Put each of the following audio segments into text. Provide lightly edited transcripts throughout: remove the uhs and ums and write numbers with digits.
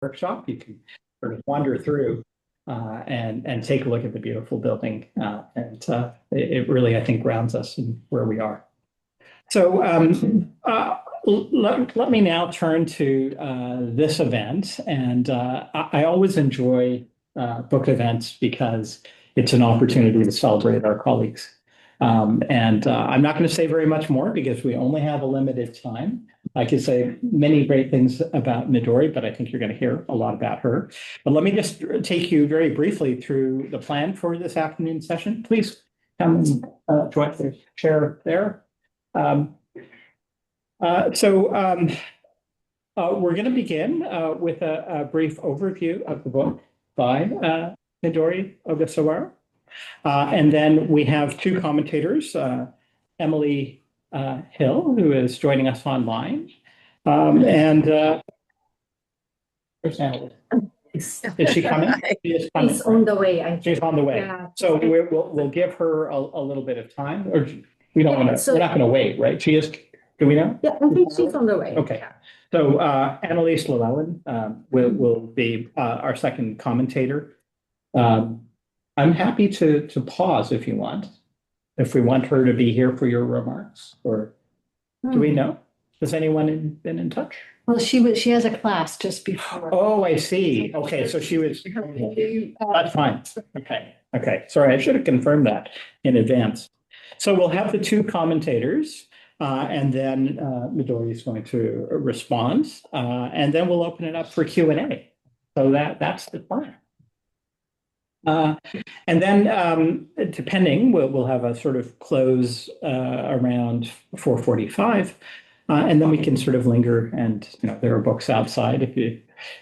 workshop. You can sort of wander through and take a look at the beautiful building. It really, I think, grounds us in where we are. So let me now turn to this event. And I always enjoy book events because it's an opportunity to celebrate our colleagues. I'm not going to say very much more because we only have a limited time. I could say many great things about Midori, but I think you're going to hear a lot about her. But let me just take you very briefly through the plan for this afternoon session. Please come and join the chair there. We're going to begin with a brief overview of the book by Midori Ogasawara. And then we have two commentators, Emily Hill, who is joining us online. Where's Emily? Is she coming? She's on the way. She's on the way. Yeah. So we'll give her a little bit of time, or we don't want to. We're not going to wait, right? She is. Do we know? Yeah, I think she's on the way. Okay. So ann-elise lewallen will be our second commentator. I'm happy to pause if you want. If we want her to be here for your remarks, or do we know? Has anyone been in touch? Well, she has a class just before. Oh, I see. Okay, so she was. That's fine. Okay. Sorry, I should have confirmed that in advance. So we'll have the two commentators, and then Midori is going to respond, and then we'll open it up for Q&A. So that's the plan. And then, depending, we'll have a sort of close around 4:45, and then we can sort of linger. And there are books outside. If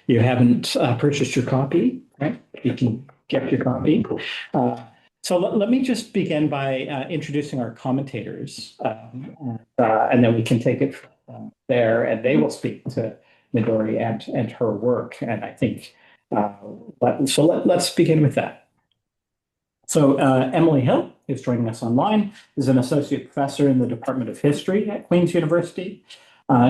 you haven't purchased your copy, right? You can get your copy. So let me just begin by introducing our commentators, and then we can take it from there, and they will speak to Midori and her work. And I think. Let's begin with that. So Emily Hill, who's joining us online, is an associate professor in the Department of History at Queen's University.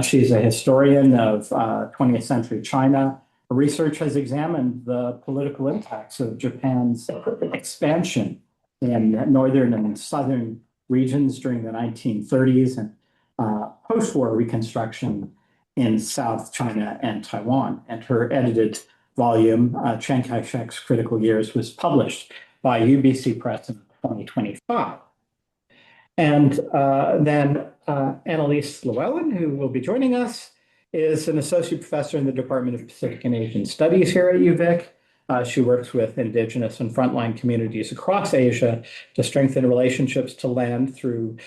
She's a historian of 20th century China. Her research has examined the political impacts of Japan's expansion in northern and southern regions during the 1930s and post-war reconstruction in South China and Taiwan. And her edited volume, Chiang Kai-shek's Critical Years, was published by UBC Press in 2025. And then ann-elise lewallen, who will be joining us, is an associate professor in the Department of Pacific and Asian Studies here at UVic. She works with indigenous and frontline communities across Asia to strengthen relationships to land through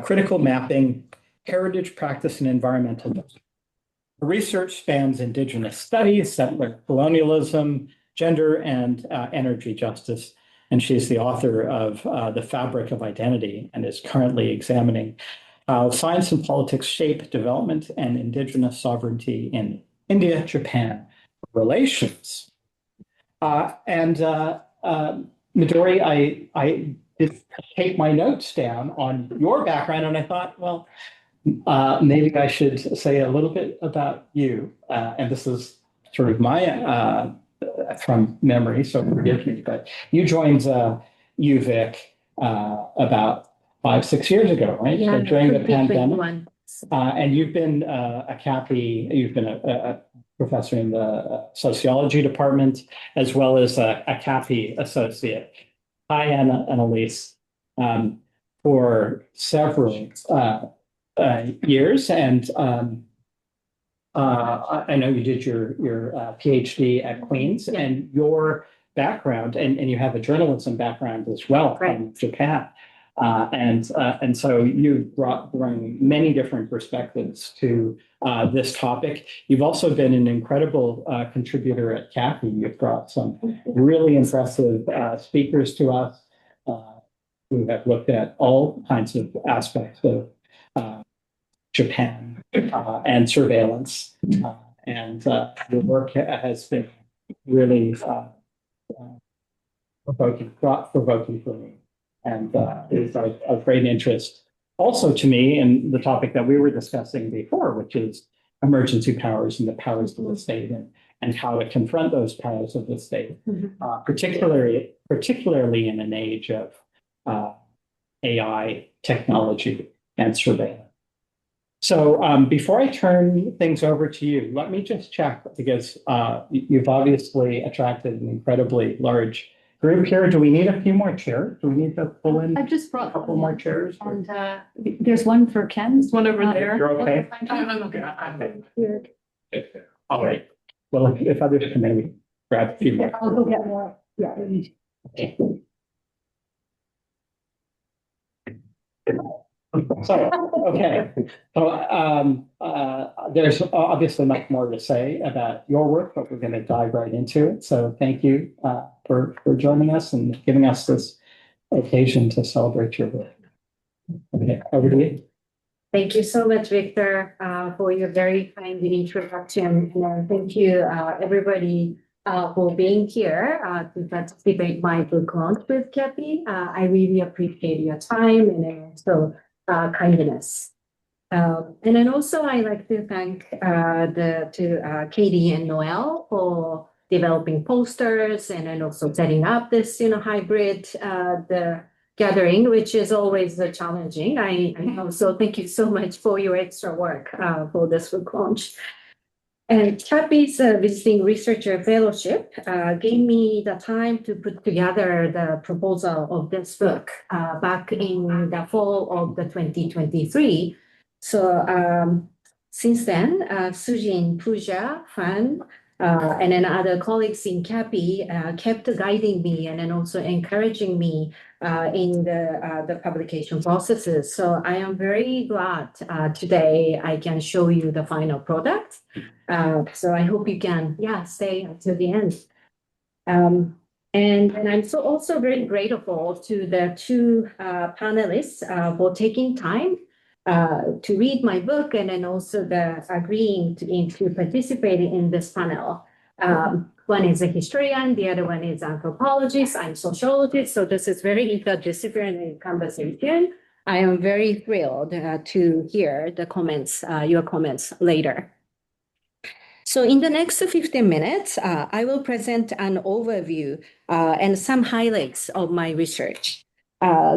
critical mapping, heritage practice, and environmental justice. Her research spans indigenous studies, settler colonialism, gender, and energy justice. And she's the author of The Fabric of Identity and is currently examining how science and politics shape development and indigenous sovereignty in India-Japan relations. Midori, I did take my notes down on your background, and I thought, well, maybe I should say a little bit about you. And this is sort of my from memory, so forgive me. But you joined UVic about 5-6 years ago, right? Yeah, so during the pandemic. And you've been a CAPI, you've been a professor in the sociology department, as well as a CAPI associate. Hi, ann-elise, for several years, and I know you did your PhD at Queen's, and your background, and you have a journalism background as well from Japan, and so you bring many different perspectives to this topic. You've also been an incredible contributor at CAPI. You've brought some really impressive speakers to us who have looked at all kinds of aspects of Japan and surveillance, and your work has been really thought-provoking for me, and is of great interest also to me in the topic that we were discussing before, which is emergency powers and the powers of the state, and how to confront those powers of the state, Mhm. particularly in an age of AI technology and surveillance. So before I turn things over to you, let me just check, because you've obviously attracted an incredibly large group here. Do we need a few more chairs? Do we need to pull in I just brought a couple more chairs? And there's one for Ken. There's one over there. You're okay? I'm okay. Here. All right. Well, if others come in, we grab a few more. I'll go get more. Yeah. Okay. So, okay. So there's obviously much more to say about your work, but we're going to dive right into it. So thank you for joining us and giving us this occasion to celebrate your work. Okay, over to you. Thank you so much, Victor, for your very kind introduction. And thank you, everybody, for being here to participate in my book launch with CAPI. I really appreciate your time and also kindness. And then also I like to thank Katie and Noel for developing posters and then also setting up this hybrid the gathering, which is always challenging. I know. So thank you so much for your extra work for this book launch. And CAPI's Visiting Researcher Fellowship gave me the time to put together the proposal of this book back in the fall of the 2023. So since then, Sujin, Pooja, Fan, and then other colleagues in CAPI kept guiding me and then also encouraging me in the publication processes. So I am very glad today I can show you the final product. So I hope you can, stay until the end. And I'm also very grateful to the two panelists for taking time to read my book and then also agreeing to participate in this panel. One is a historian, the other one is anthropologist, I'm sociologist, so this is very interdisciplinary conversation. I am very thrilled to hear the comments, your comments later. So in the next 15 minutes, I will present an overview and some highlights of my research.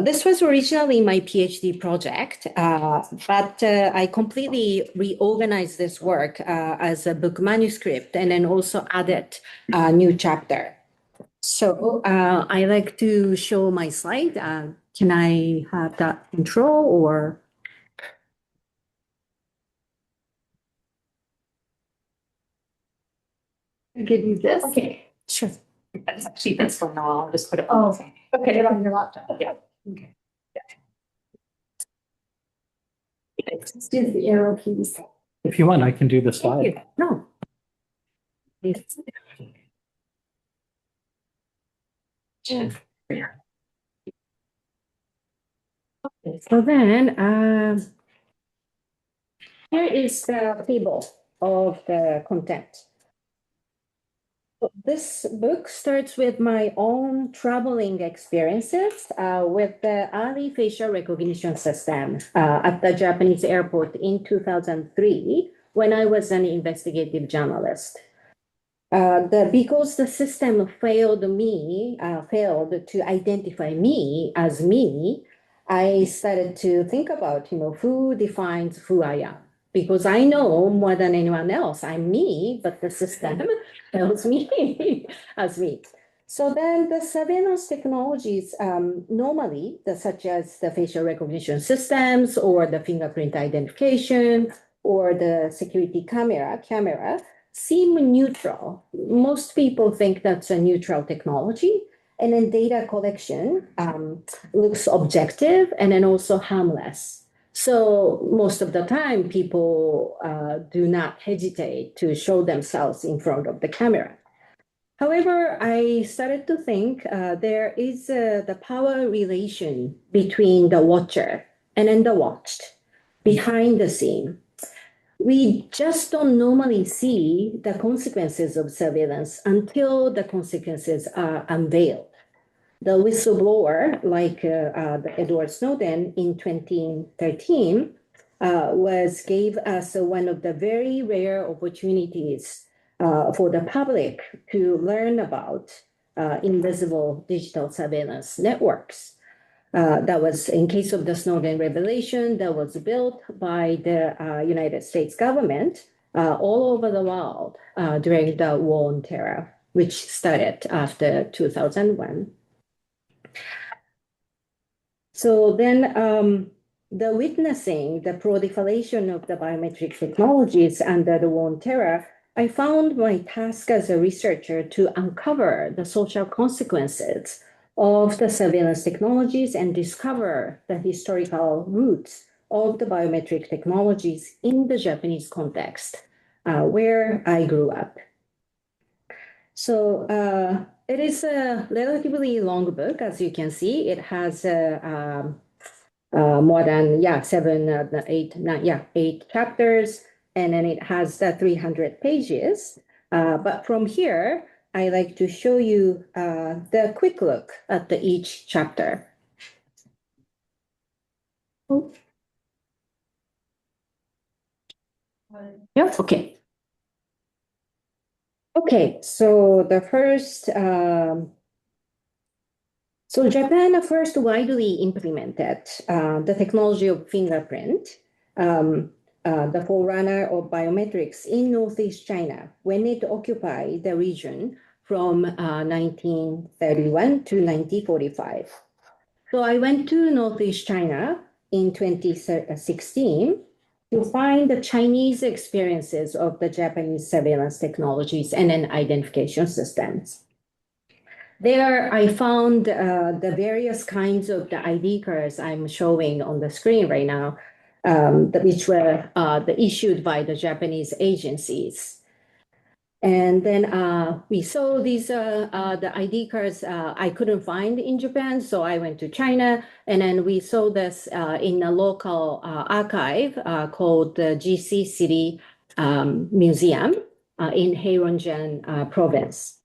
This was originally my PhD project, but I completely reorganized this work as a book manuscript and then also added a new chapter. So I like to show my slide. Can I have that intro or? Give you this? Okay, sure. That's actually this one. No, I'll just put it Oh, on. okay, it on your laptop. Yeah. Okay. Let's do the arrow keys. If you want, I can do the slide. Thank you. No. Please. Yeah. Okay, so then here is the table of the content. This book starts with my own traveling experiences with the early facial recognition system at the Japanese airport in 2003 when I was an investigative journalist. Because the system failed to identify me as me, I started to think about, who defines who I am. Because I know more than anyone else, I'm me, but the system tells me as me. So then the surveillance technologies, normally, such as the facial recognition systems or the fingerprint identification or the security camera, seem neutral. Most people think that's a neutral technology. And then data collection looks objective and then also harmless. So most of the time, people do not hesitate to show themselves in front of the camera. However, I started to think there is the power relation between the watcher and then the watched behind the scene. We just don't normally see the consequences of surveillance until the consequences are unveiled. The whistleblower, like Edward Snowden in 2013, gave us one of the very rare opportunities for the public to learn about invisible digital surveillance networks. That was in case of the Snowden revelation that was built by the United States government all over the world during the war on terror, which started after 2001. So then the witnessing the proliferation of the biometric technologies under the war on terror, I found my task as a researcher to uncover the social consequences of the surveillance technologies and discover the historical roots of the biometric technologies in the Japanese context, where I grew up. So it is a relatively long book, as you can see. It has more than 8 chapters, and then it has 300 pages. But from here, I like to show you the quick look at each chapter. Yes, okay. Okay, so the first, so Japan first widely implemented the technology of fingerprint, the forerunner of biometrics in Northeast China when it occupied the region from 1931 to 1945. So I went to Northeast China in 2016 to find the Chinese experiences of the Japanese surveillance technologies and then identification systems. There, I found the various kinds of the ID cards I'm showing on the screen right now, which were issued by the Japanese agencies. And then we saw these, the ID cards I couldn't find in Japan, so I went to China, and then we saw this in a local archive called the GC City Museum in Heilongjiang province.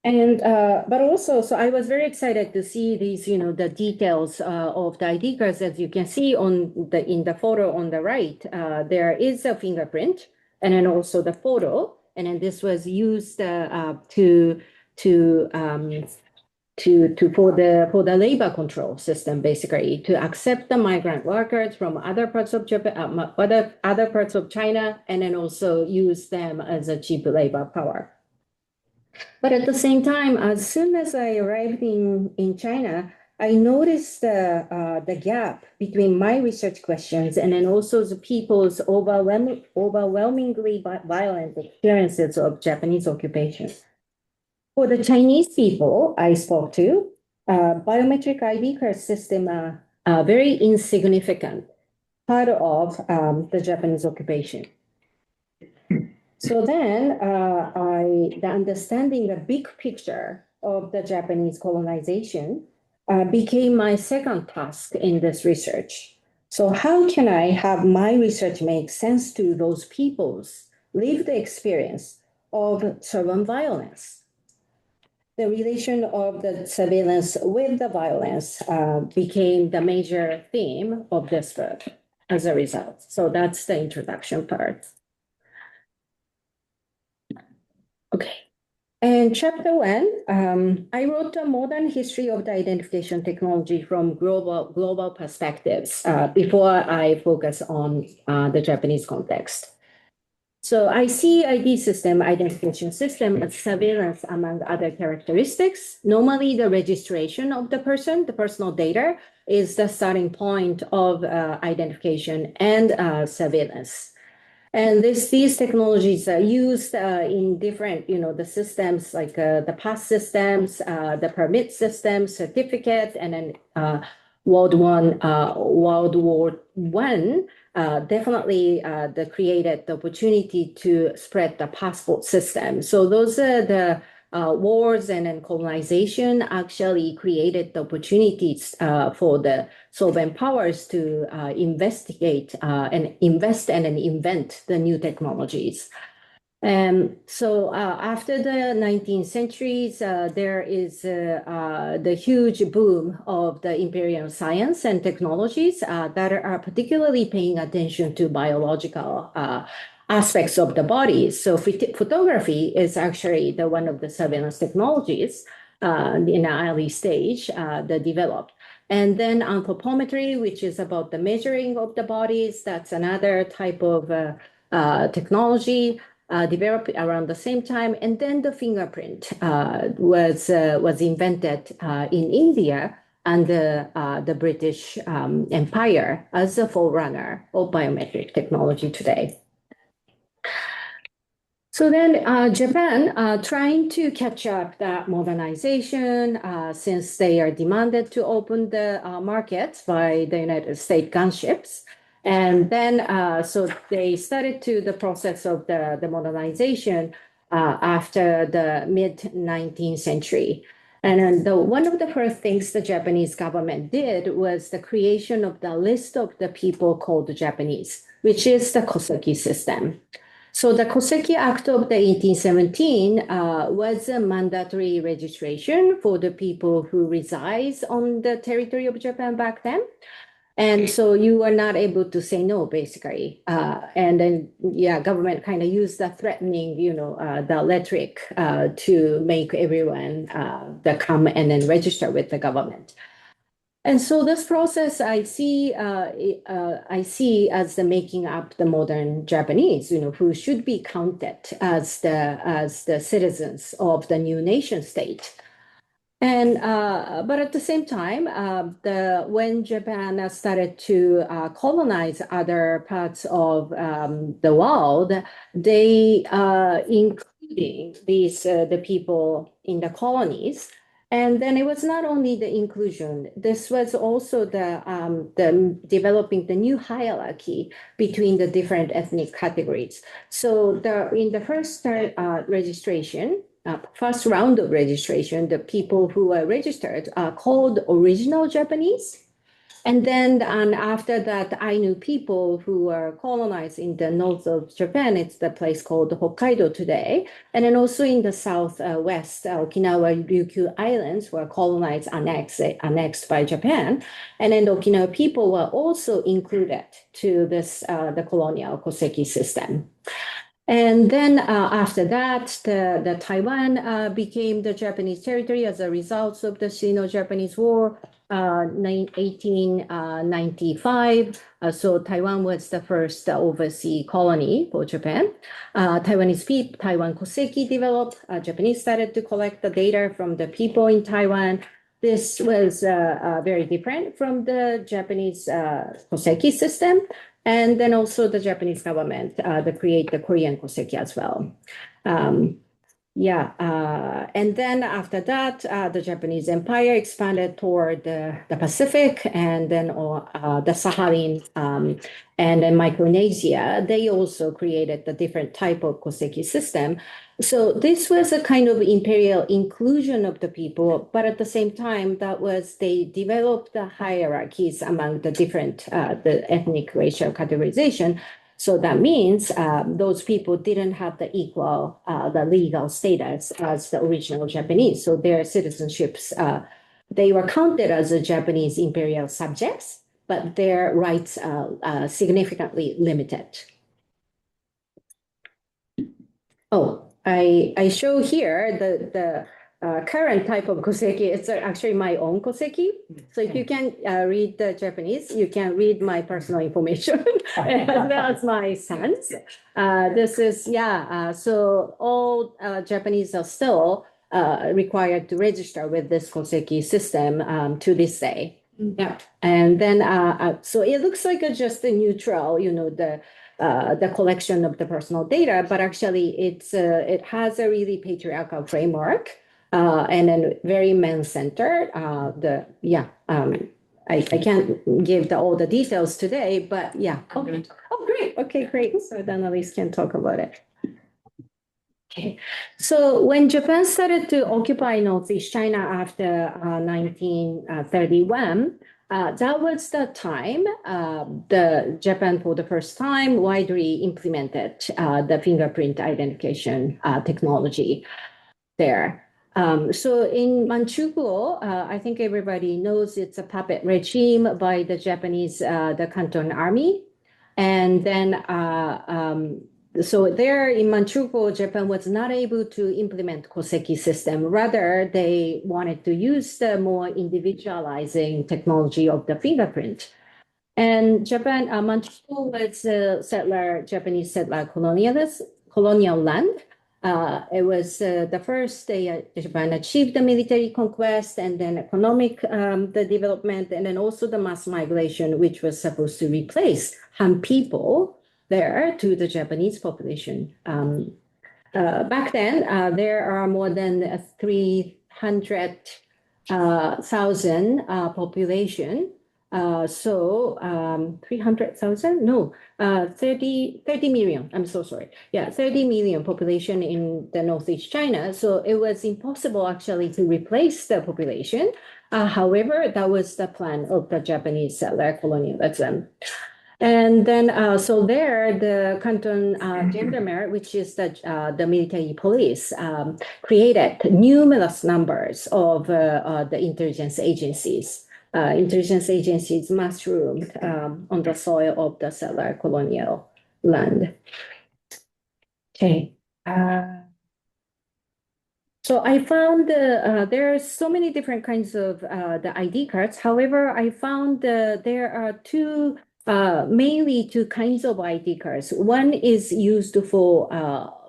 And but also, so I was very excited to see these, the details of the ID cards. As you can see in the photo on the right, there is a fingerprint, and then also the photo, and then this was used for the labor control system, basically to accept the migrant workers from other parts of Japan, other parts of China, and then also use them as a cheap labor power. But at the same time, as soon as I arrived in China, I noticed the gap between my research questions and then also the people's overwhelmingly violent experiences of Japanese occupation. For the Chinese people I spoke to, biometric ID card system are very insignificant part of the Japanese occupation. So then the understanding the big picture of the Japanese colonization became my second task in this research. So how can I have my research make sense to those people's lived experience of surveillance violence? The relation of the surveillance with the violence became the major theme of this book as a result. So that's the introduction part. Okay. And chapter 1, I wrote a modern history of the identification technology from global perspectives before I focus on the Japanese context. So I see ID system, identification system as surveillance among other characteristics. Normally the registration of the person, the personal data, is the starting point of identification and surveillance. And these technologies are used in different, the systems like the pass systems, the permit systems, certificate, and then World War I definitely created the opportunity to spread the passport system. So those are the wars and then colonization actually created the opportunities for the sovereign powers to investigate and invest and then invent the new technologies. So after the 19th centuries, there is the huge boom of the imperial science and technologies that are particularly paying attention to biological aspects of the body. So photography is actually one of the surveillance technologies in an early stage that developed. And then anthropometry, which is about the measuring of the bodies, that's another type of technology developed around the same time. And then the fingerprint was invented in India under the British Empire as a forerunner of biometric technology today. So then Japan trying to catch up that modernization since they are demanded to open the markets by the United States gunships. And then so they started to the process of the modernization after the mid-19th century. And one of the first things the Japanese government did was the creation of the list of the people called the Japanese, which is the Koseki system. So the Koseki Act of the 1817 was a mandatory registration for the people who resides on the territory of Japan back then. And so you were not able to say no, basically. And then, yeah, government kind of used the threatening, the rhetoric to make everyone that come and then register with the government. And so this process I see as the making up the modern Japanese, who should be counted as the citizens of the new nation state. And but at the same time, when Japan started to colonize other parts of the world, they including the people in the colonies. And then it was not only the inclusion, this was also the developing the new hierarchy between the different ethnic categories. So in the first registration, first round of registration, the people who are registered are called original Japanese. And then after that, Ainu people who are colonized in the north of Japan, it's the place called Hokkaido today. And then also in the southwest, Okinawa, Ryukyu Islands were colonized, annexed by Japan. And then the Okinawa people were also included to this, the colonial Koseki system. And then after that, the Taiwan became the Japanese territory as a result of the Sino-Japanese War, 1895. So Taiwan was the first overseas colony for Japan. Taiwanese people, Taiwan Koseki developed. Japanese started to collect the data from the people in Taiwan. This was very different from the Japanese Koseki system. And then also the Japanese government create the Korean Koseki as well. And then after that, the Japanese Empire expanded toward the Pacific and then the Sakhalin and then Micronesia. They also created the different type of Koseki system. So this was a kind of imperial inclusion of the people, but at the same time, they developed the hierarchies among the different, the ethnic racial categorization. So that means those people didn't have the equal, the legal status as the original Japanese. So their citizenships, they were counted as a Japanese imperial subjects, but their rights are significantly limited. Oh, I show here the current type of Koseki. It's actually my own Koseki. So if you can read the Japanese, you can read my personal information as well as my son's. This is, so all Japanese are still required to register with this Koseki system to this day. Yeah, and then so it looks like just a neutral, the collection of the personal data, but actually it has a really patriarchal framework and then very men-centered. I can't give all the details today, but yeah. Oh, great. Okay, great. So then ann-elise can talk about it. Okay, so when Japan started to occupy Northeast China after 1931, that was the time the Japan for the first time widely implemented the fingerprint identification technology there. So in Manchukuo, I think everybody knows it's a puppet regime by the Japanese, the Canton Army. And then so there in Manchukuo, Japan was not able to implement Koseki system. Rather, they wanted to use the more individualizing technology of the fingerprint. And Japan, Manchukuo was Japanese settler colonial land. It was the first Japan achieved the military conquest and then economic the development and then also the mass migration, which was supposed to replace Han people there to the Japanese population. Back then, there are more than 300,000 population. 300,000? No, 30 million. I'm so sorry. Yeah, 30 million population in the Northeast China. So it was impossible actually to replace the population. However, that was the plan of the Japanese settler colonialism. And then, so there, the Canton Gendarmerie, which is the military police, created numerous numbers of the intelligence agencies. Intelligence agencies mushroomed on the soil of the settler colonial land. Okay. So I found there are so many different kinds of the ID cards. However, I found there are mainly two kinds of ID cards. One is used for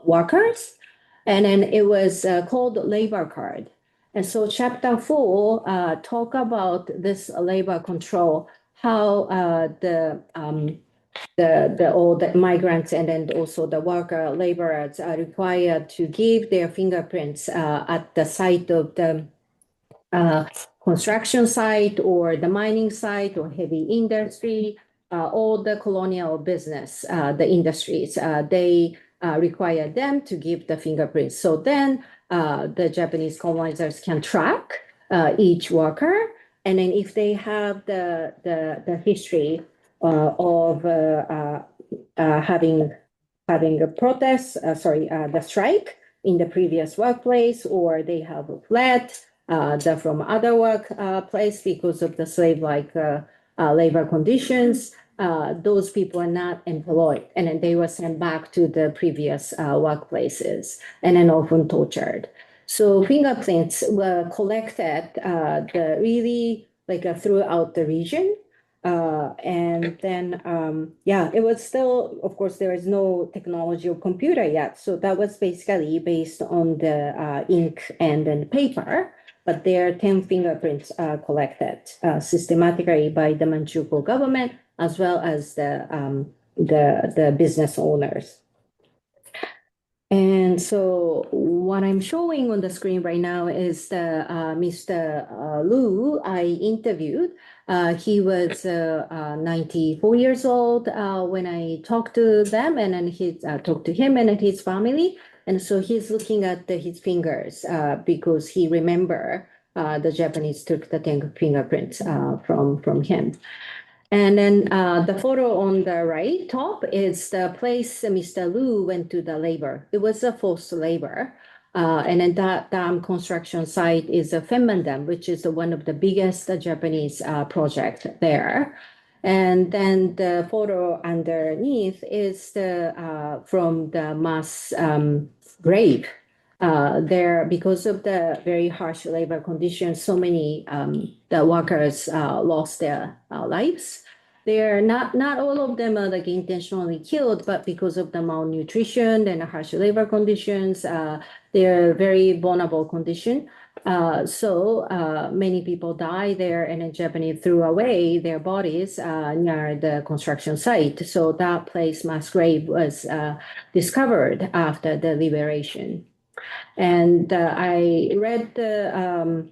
workers, and then it was called labor card. And so chapter 4 talk about this labor control, how all the migrants and then also the worker laborers are required to give their fingerprints at the site of the construction site or the mining site or heavy industry, all the colonial business, the industries, they require them to give the fingerprints. So then the Japanese colonizers can track each worker. And then if they have the history of having a protest, the strike in the previous workplace, or they have fled from other workplace because of the slave-like labor conditions, those people are not employed, and then they were sent back to the previous workplaces, and then often tortured. So fingerprints were collected really throughout the region. And then, it was still, of course, there is no technology or computer yet. So that was basically based on the ink and then paper. But there are 10 fingerprints collected systematically by the Manchukuo government as well as the business owners. And so what I'm showing on the screen right now is the Mr. Lu I interviewed. He was 94 years old when I talked to them, and then he talked to him and his family. And so he's looking at his fingers because he remember the Japanese took the 10 fingerprints from him. And then the photo on the right top is the place Mr. Lu went to the labor. It was a forced labor. And then that dam construction site is a Fenman Dam, which is one of the biggest Japanese project there. And then the photo underneath is from the mass grave. There, because of the very harsh labor conditions, so many the workers lost their lives. They're not all of them are intentionally killed, but because of the malnutrition and harsh labor conditions, they're very vulnerable condition. So many people die there, and the Japanese threw away their bodies near the construction site. So that place, mass grave, was discovered after the liberation. And I read the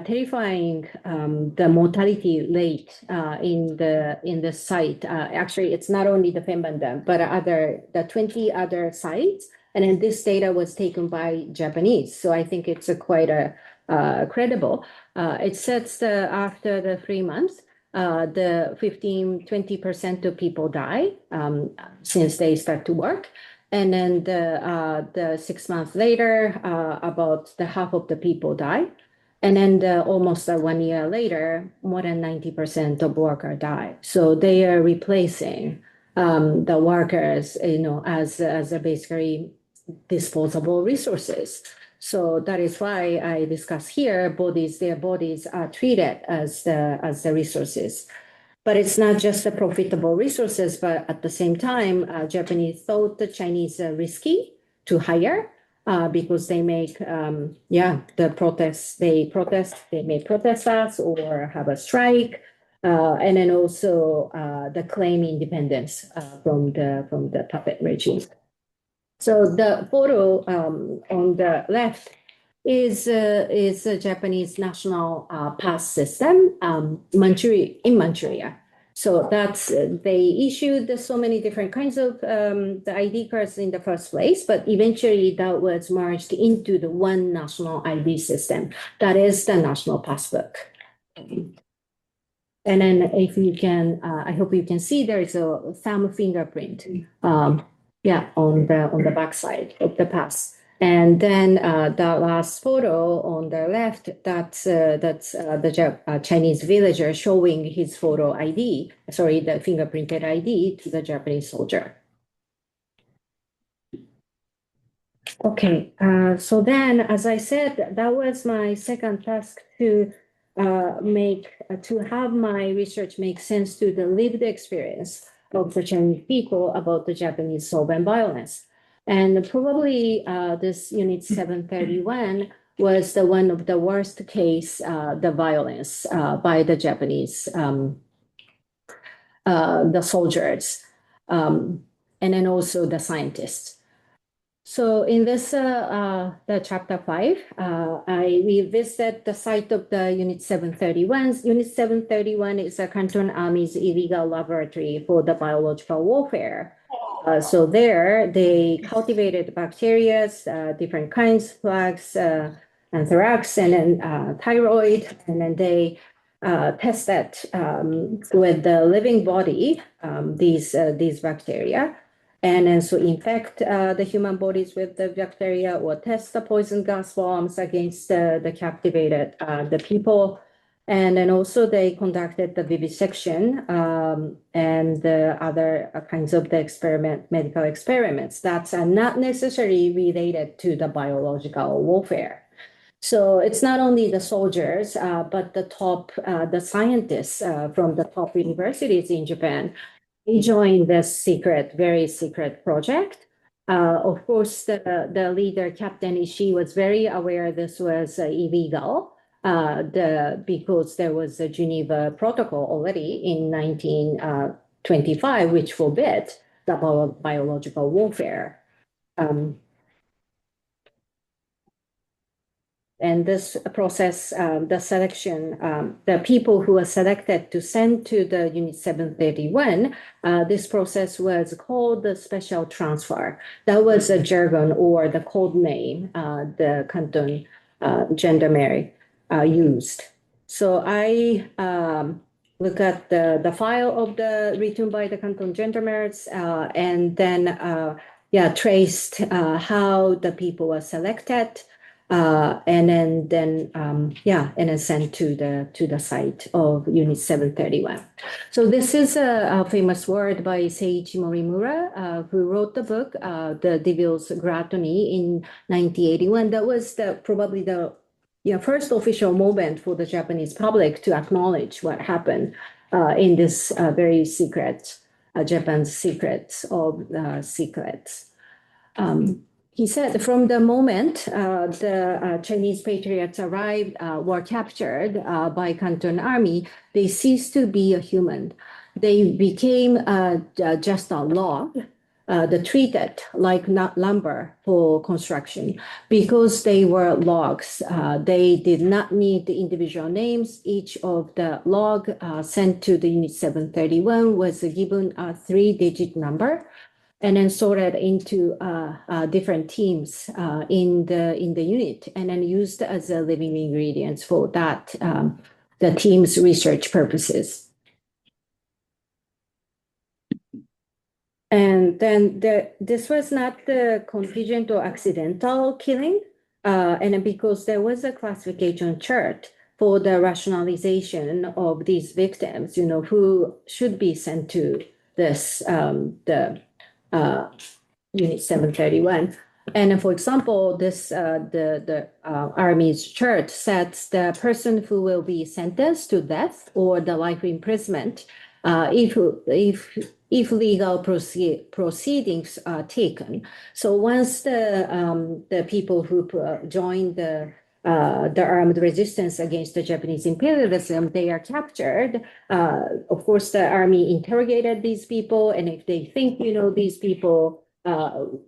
terrifying the mortality rate in the site. Actually, it's not only the Fenman Dam, but the 20 other sites. And then this data was taken by Japanese, so I think it's quite credible. It says after the 3 months, the 15-20% of people die since they start to work. And then the 6 months later, about the half of the people die. And then almost 1 year later, more than 90% of workers die. So they are replacing the workers, as a basically disposable resources. So that is why I discuss here, their bodies are treated as the resources. But it's not just the profitable resources, but at the same time, Japanese thought the Chinese are risky to hire because they make, the protests, they may protest us or have a strike. And then also the claim independence from the puppet regime. So the photo on the left is a Japanese national pass system in Manchuria. So that's they issued so many different kinds of the ID cards in the first place, but eventually that was merged into the one national ID system. That is the national passbook. And then if you can, I hope you can see there is a thumb fingerprint. On the back side of the pass. And then the last photo on the left, that's the Chinese villager showing his photo ID, the fingerprinted ID to the Japanese soldier. Okay, so then, as I said, that was my second task to have my research make sense to the lived experience of the Chinese people about the Japanese sovereign violence. And probably this unit 731 was the one of the worst case, the violence by the Japanese, the soldiers, and then also the scientists. So in this, the chapter 5, we visited the site of the Unit 731. Unit 731 is a Canton Army's illegal laboratory for the biological warfare. So there, they cultivated bacteria, different kinds, plaques, anthrax, and then thyroid, and then they tested with the living body these bacteria. And then so infect the human bodies with the bacteria or test the poison gas bombs against the captivated the people. And then also they conducted the vivisection and the other kinds of the medical experiments that are not necessarily related to the biological warfare. So it's not only the soldiers, but the scientists from the top universities in Japan. They joined this very secret project. Of course, the leader, Captain Ishii, was very aware this was illegal because there was a Geneva Protocol already in 1925, which forbid the biological warfare. And this process, the selection, the people who were selected to send to the Unit 731, this process was called the special transfer. That was a jargon or the code name the Canton gendarmerie used. So I look at the file of the written by the Canton gendarmeries and then traced how the people were selected. And then sent to the site of Unit 731. So this is a famous word by Seiichi Morimura, who wrote the book, The Devil's Gluttony in 1981. That was probably the first official moment for the Japanese public to acknowledge what happened in this very secret, Japan's secrets of secrets. He said from the moment the Chinese patriots arrived, were captured by Canton Army, they ceased to be a human. They became just a log, treated like not lumber for construction because they were logs. They did not need the individual names. Each of the log sent to the Unit 731 was given a 3-digit number, and then sorted into different teams in the unit, and then used as a living ingredients for that the team's research purposes. And then this was not the contingent or accidental killing, and then because there was a classification chart for the rationalization of these victims, who should be sent to this Unit 731. And for example, this the Army's chart sets the person who will be sentenced to death or the life imprisonment if legal proceedings are taken. So once the people who joined the armed resistance against the Japanese imperialism, they are captured. Of course, the army interrogated these people, and if they think, these people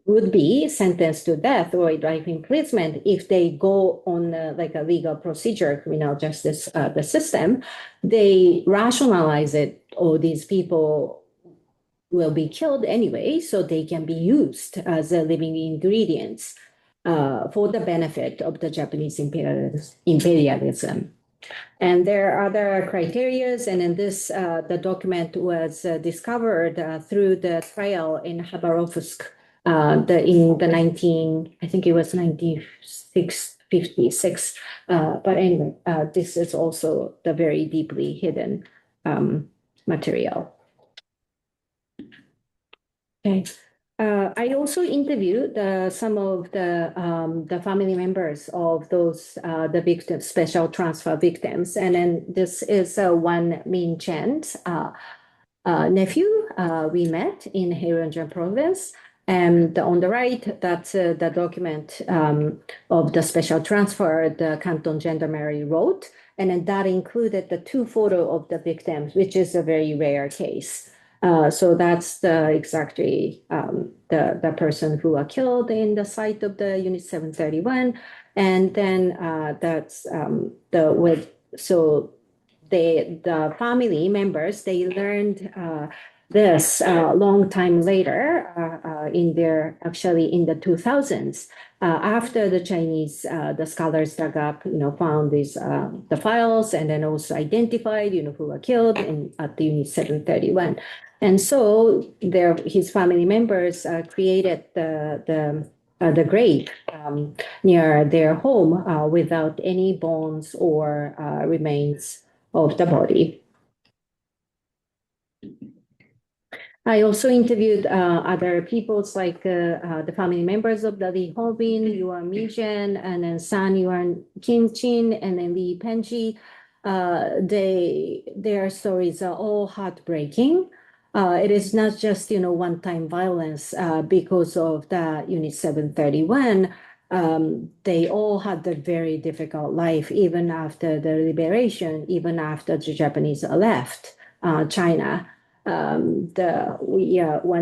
would be sentenced to death or life imprisonment if they go on like a legal procedure, criminal justice, the system, they rationalize it. Or these people will be killed anyway, so they can be used as living ingredients for the benefit of the Japanese imperialism. And there are other criterias, and in this, the document was discovered through the trial in Khabarovsk in the I think it was 1956. But anyway, this is also the very deeply hidden material. Okay. I also interviewed some of the family members of those the victims, special transfer victims, and then this is one Min Chen's nephew. We met in Heilongjiang province, and on the right, that's the document of the special transfer the Canton Gendarmerie wrote, and then that included the 2 photos of the victims, which is a very rare case. So that's exactly the person who are killed in the site of the Unit 731, and then that's the family members, they learned this long time later in the 2000s after the Chinese the scholars dug up, found these the files, and then also identified who were killed at the Unit 731. And so his family members created the grave near their home without any bones or remains of the body. I also interviewed other peoples like the family members of the Li Hobin, Yuan Mijian, and then San Yuan Kim Chin, and then Li Penji. Their stories are all heartbreaking. It is not just, one-time violence because of the Unit 731. They all had a very difficult life, even after the liberation, even after the Japanese left China. One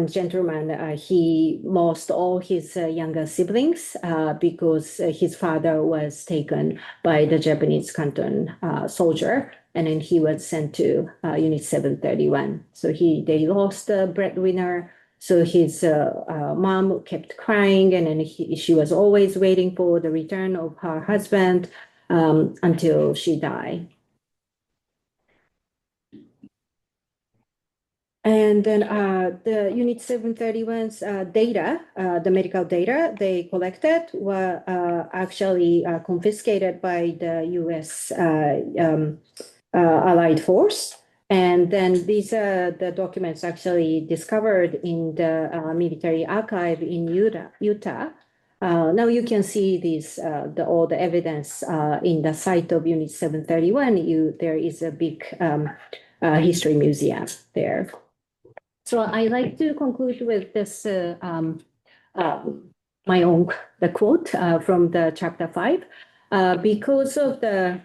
gentleman, he lost all his younger siblings because his father was taken by the Japanese Canton soldier, and then he was sent to Unit 731. So they lost the breadwinner. So his mom kept crying, and then she was always waiting for the return of her husband until she died. And then the Unit 731's data, the medical data they collected were actually confiscated by the U.S. Allied Force. And then these are the documents actually discovered in the military archive in Utah. Now you can see these all the evidence in the site of Unit 731. There is a big history museum there. So I like to conclude with this my own quote from the chapter 5. Because the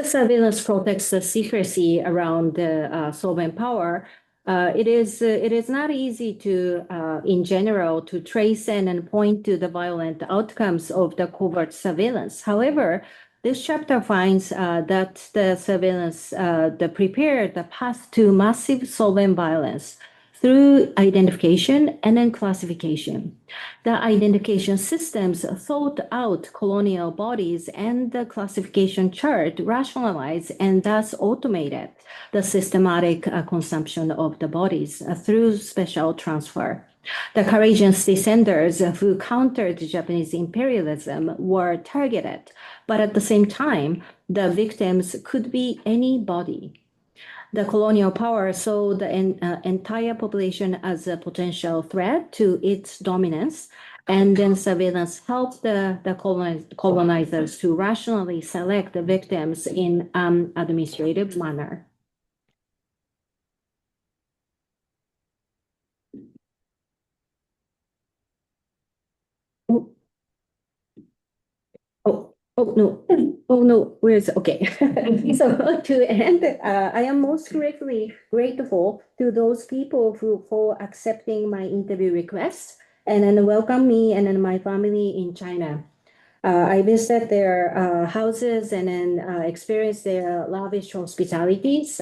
surveillance protects the secrecy around the sovereign power, it is not easy to, in general, to trace and point to the violent outcomes of the covert surveillance. However, this chapter finds that the surveillance prepared the path to massive sovereign violence through identification and then classification. The identification systems thought out colonial bodies, and the classification chart rationalized and thus automated the systematic consumption of the bodies through special transfer. The courageous descendants who countered Japanese imperialism were targeted, but at the same time, the victims could be anybody. the colonial power saw the entire population as a potential threat to its dominance. And then surveillance helped the colonizers to rationally select the victims in administrative manner. Oh no, oh no, where's okay. So to end, I am most grateful to those people for accepting my interview request and then welcome me and then my family in China. I visited their houses and then experienced their lavish hospitalities,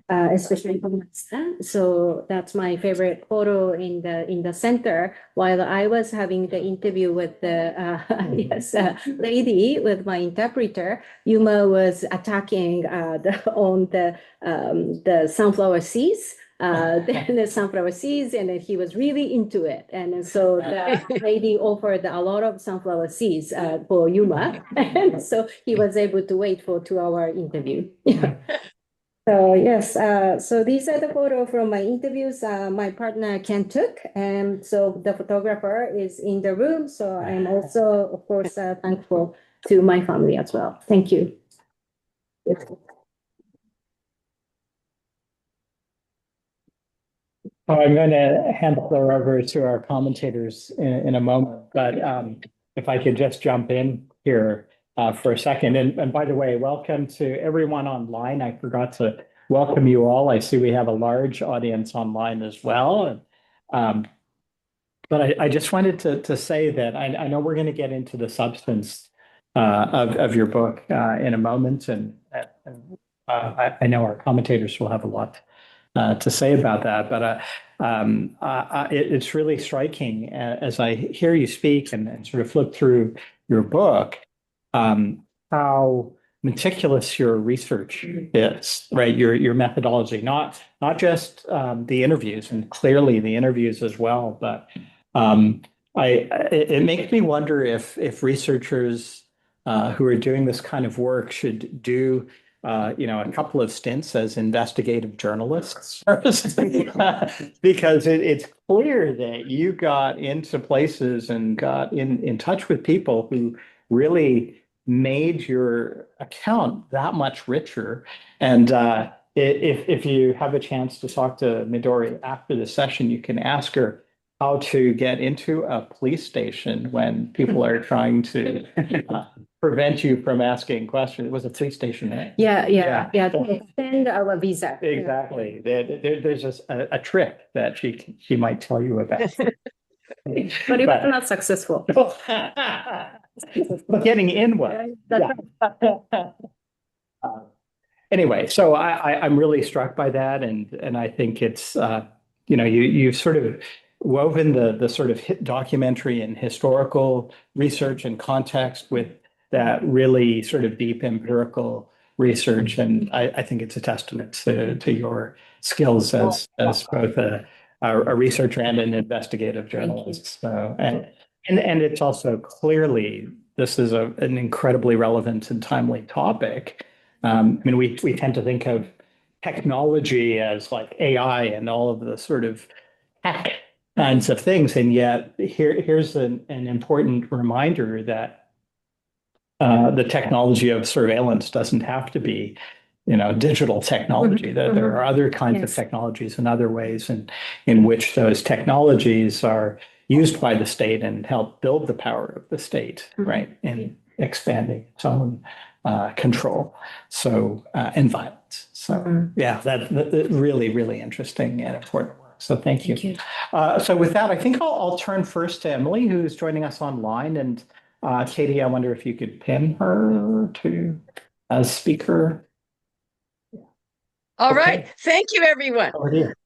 especially from my son. So that's my favorite photo in the center. While I was having the interview with the lady with my interpreter, Yuma was attacking on the sunflower seeds. The sunflower seeds, and then he was really into it. And so the lady offered a lot of sunflower seeds for Yuma. And so he was able to wait for 2-hour interview. So yes, so these are the photos from my interviews. My partner Ken took, and so the photographer is in the room. So I'm also, of course, thankful to my family as well. Thank you. I'm going to hand the floor over to our commentators in a moment, but if I could just jump in here for a second. And by the way, welcome to everyone online. I forgot to welcome you all. I see we have a large audience online as well. But I just wanted to say that I know we're going to get into the substance of your book in a moment, and I know our commentators will have a lot to say about that, but it's really striking as I hear you speak and sort of flip through your book, how meticulous your research is, right? Your methodology, not just the interviews, and clearly the interviews as well, but it makes me wonder if researchers who are doing this kind of work should do a couple of stints as investigative journalists first, because it's clear that you got into places and got in touch with people who really made your account that much richer. And if you have a chance to talk to Midori after the session, you can ask her how to get into a police station when people are trying to prevent you from asking questions. It was a police station, right? Yeah. To extend our visa. Exactly. There's just a trick that she might tell you about. But it was not successful. Getting in was. Anyway, so I'm really struck by that, and I think it's you've sort of woven the sort of documentary and historical research and context with that really sort of deep empirical research, and I think it's a testament to your skills as both a researcher and an investigative journalist. So and it's also clearly this is an incredibly relevant and timely topic. I mean, we tend to think of technology as like AI and all of the sort of tech kinds of things, and yet here's an important reminder that the technology of surveillance doesn't have to be, digital technology. That there are other kinds of technologies and other ways in which those technologies are used by the state and help build the power of the state, right, in expanding its own control, and violence. So yeah, that really, really interesting and important work. So thank you. So with that, I think I'll turn first to Emily, who's joining us online, and Katie, I wonder if you could pin her to as speaker. All right. Thank you, everyone. Over here.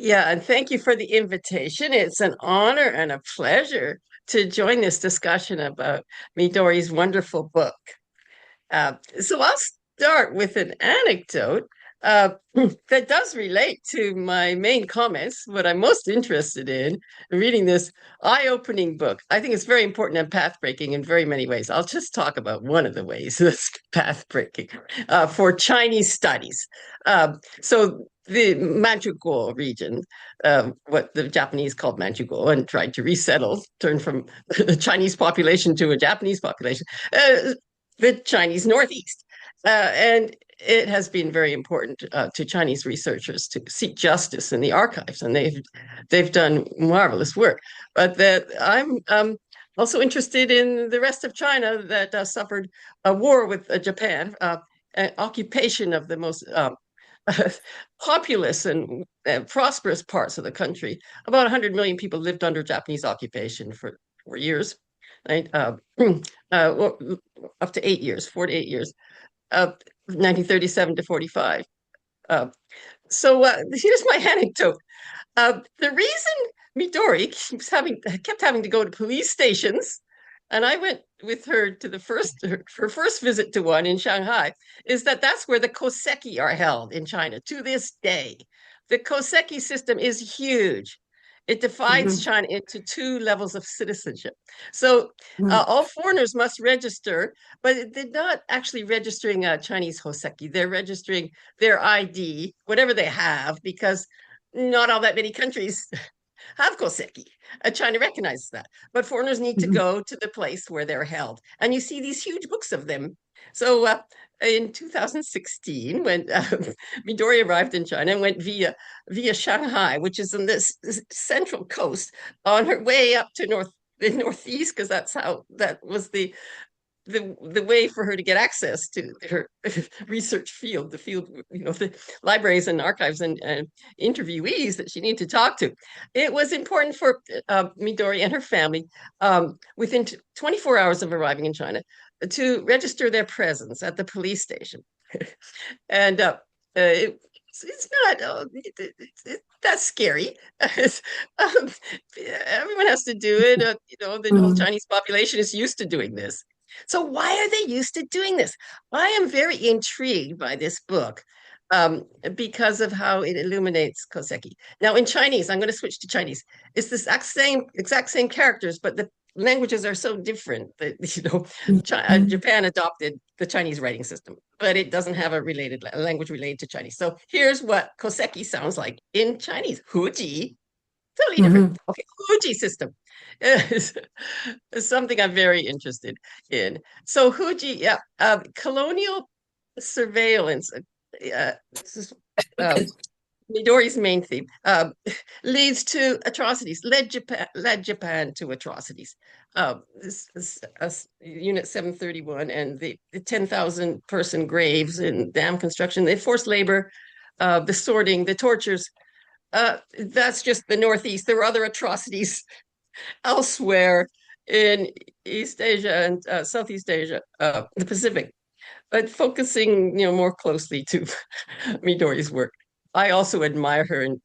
And thank you for the invitation. It's an honor and a pleasure to join this discussion about Midori's wonderful book. So I'll start with an anecdote. that does relate to my main comments. What I'm most interested in reading this eye-opening book. I think it's very important and path-breaking in very many ways. I'll just talk about one of the ways that's path-breaking for Chinese studies. So the Manchukuo region, what the Japanese called Manchukuo, and tried to resettle, turn from the Chinese population to a Japanese population, the Chinese Northeast. And it has been very important to Chinese researchers to seek justice in the archives, and they've done marvelous work. But that I'm also interested in the rest of China that suffered a war with Japan, an occupation of the most populous and prosperous parts of the country. About 100 million people lived under Japanese occupation for 4 years, right? Up to 8 years, 4 to 8 years. 1937 to 45. So here's my anecdote. The reason Midori kept having to go to police stations, and I went with her to her first visit to one in Shanghai, is that that's where the Koseki are held in China to this day. The Koseki system is huge. It divides China into two levels of citizenship. So all foreigners must register, but they're not actually registering Chinese Hoseki. They're registering their ID, whatever they have, because not all that many countries have Koseki. China recognizes that. But foreigners need to go to the place where they're held. And you see these huge books of them. So in 2016, when Midori arrived in China and went via Shanghai, which is on this central coast, on her way up to the northeast, because that was the way for her to get access to her research field, the libraries and archives and interviewees that she needed to talk to. It was important for Midori and her family, within 24 hours of arriving in China, to register their presence at the police station. And it's not that's scary. Everyone has to do it. The whole Chinese population is used to doing this. So why are they used to doing this? I am very intrigued by this book because of how it illuminates Koseki. Now in Chinese, I'm going to switch to Chinese. It's the exact same characters, but the languages are so different that Japan adopted the Chinese writing system, but it doesn't have a language related to Chinese. So here's what Koseki sounds like in Chinese. Huji, totally different. Okay, Huji system is something I'm very interested in. So Huji, colonial surveillance. This is Midori's main theme, leads to atrocities, led Japan to atrocities. This is Unit 731 and the 10,000 person graves in dam construction, the forced labor, the sorting, the tortures. That's just the Northeast. There were other atrocities elsewhere in East Asia and Southeast Asia, the Pacific, but focusing more closely to Midori's work. I also admire her and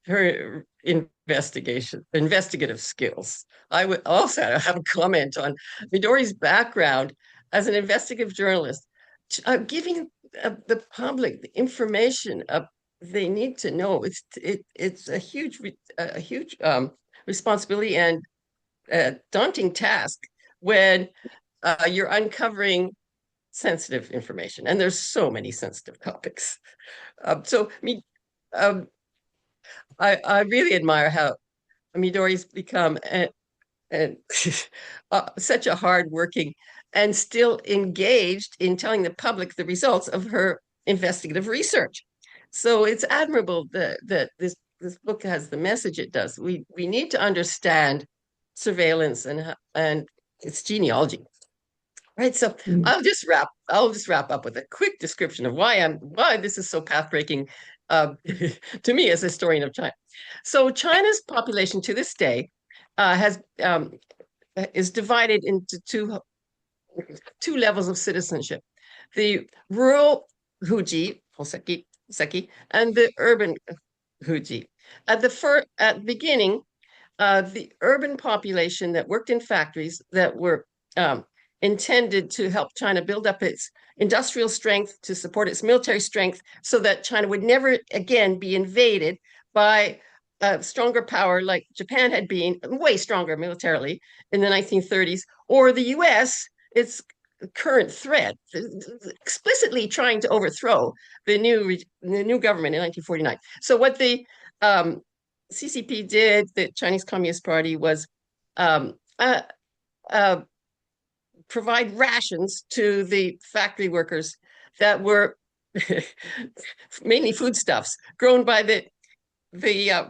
her investigative skills. I would also have a comment on Midori's background as an investigative journalist, giving the public the information they need to know. It's a huge responsibility and a daunting task when you're uncovering sensitive information, and there's so many sensitive topics. I really admire how Midori's become such a hardworking and still engaged in telling the public the results of her investigative research. So it's admirable that this book has the message it does. We need to understand surveillance and its genealogy. Right, so I'll just wrap up with a quick description of why this is so pathbreaking to me as a historian of China. So China's population to this day is divided into two levels of citizenship: the rural Huji, Hoseki, and the urban Huji. At the beginning, the urban population that worked in factories that were intended to help China build up its industrial strength, to support its military strength, so that China would never again be invaded by a stronger power like Japan had been, way stronger militarily in the 1930s, or the US, its current threat, explicitly trying to overthrow the new government in 1949. So what the CCP did, the Chinese Communist Party, was provide rations to the factory workers that were mainly foodstuffs grown by the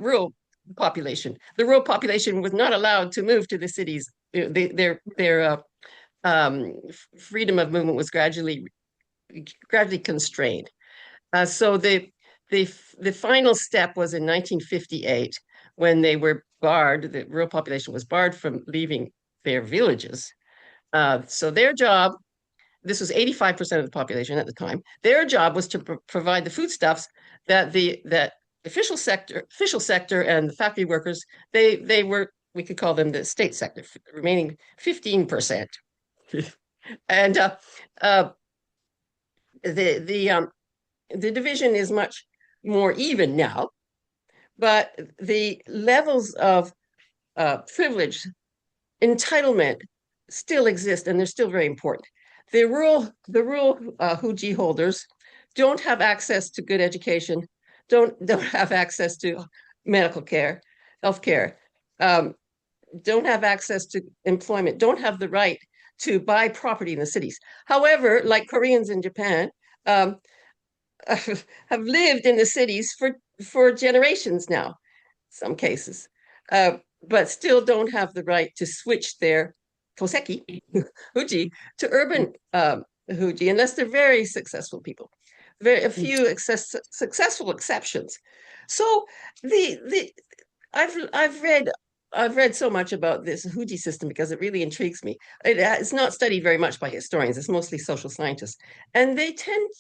rural population. The rural population was not allowed to move to the cities. Their freedom of movement was gradually constrained. So the final step was in 1958, when they were barred. The rural population was barred from leaving their villages. So their job, this was 85% of the population at the time, their job was to provide the foodstuffs that the official sector and the factory workers, they were, we could call them the state sector, remaining 15%. And the division is much more even now, but the levels of privilege, entitlement still exist, and they're still very important. The rural Huji holders don't have access to good education, don't have access to medical care, healthcare, don't have access to employment, don't have the right to buy property in the cities. However, like Koreans in Japan, have lived in the cities for generations now, some cases, but still don't have the right to switch their Koseki, Huji, to urban Huji, unless they're very successful people. Very a few successful exceptions. So I've read so much about this Huji system because it really intrigues me. It's not studied very much by historians. It's mostly social scientists, and they tend.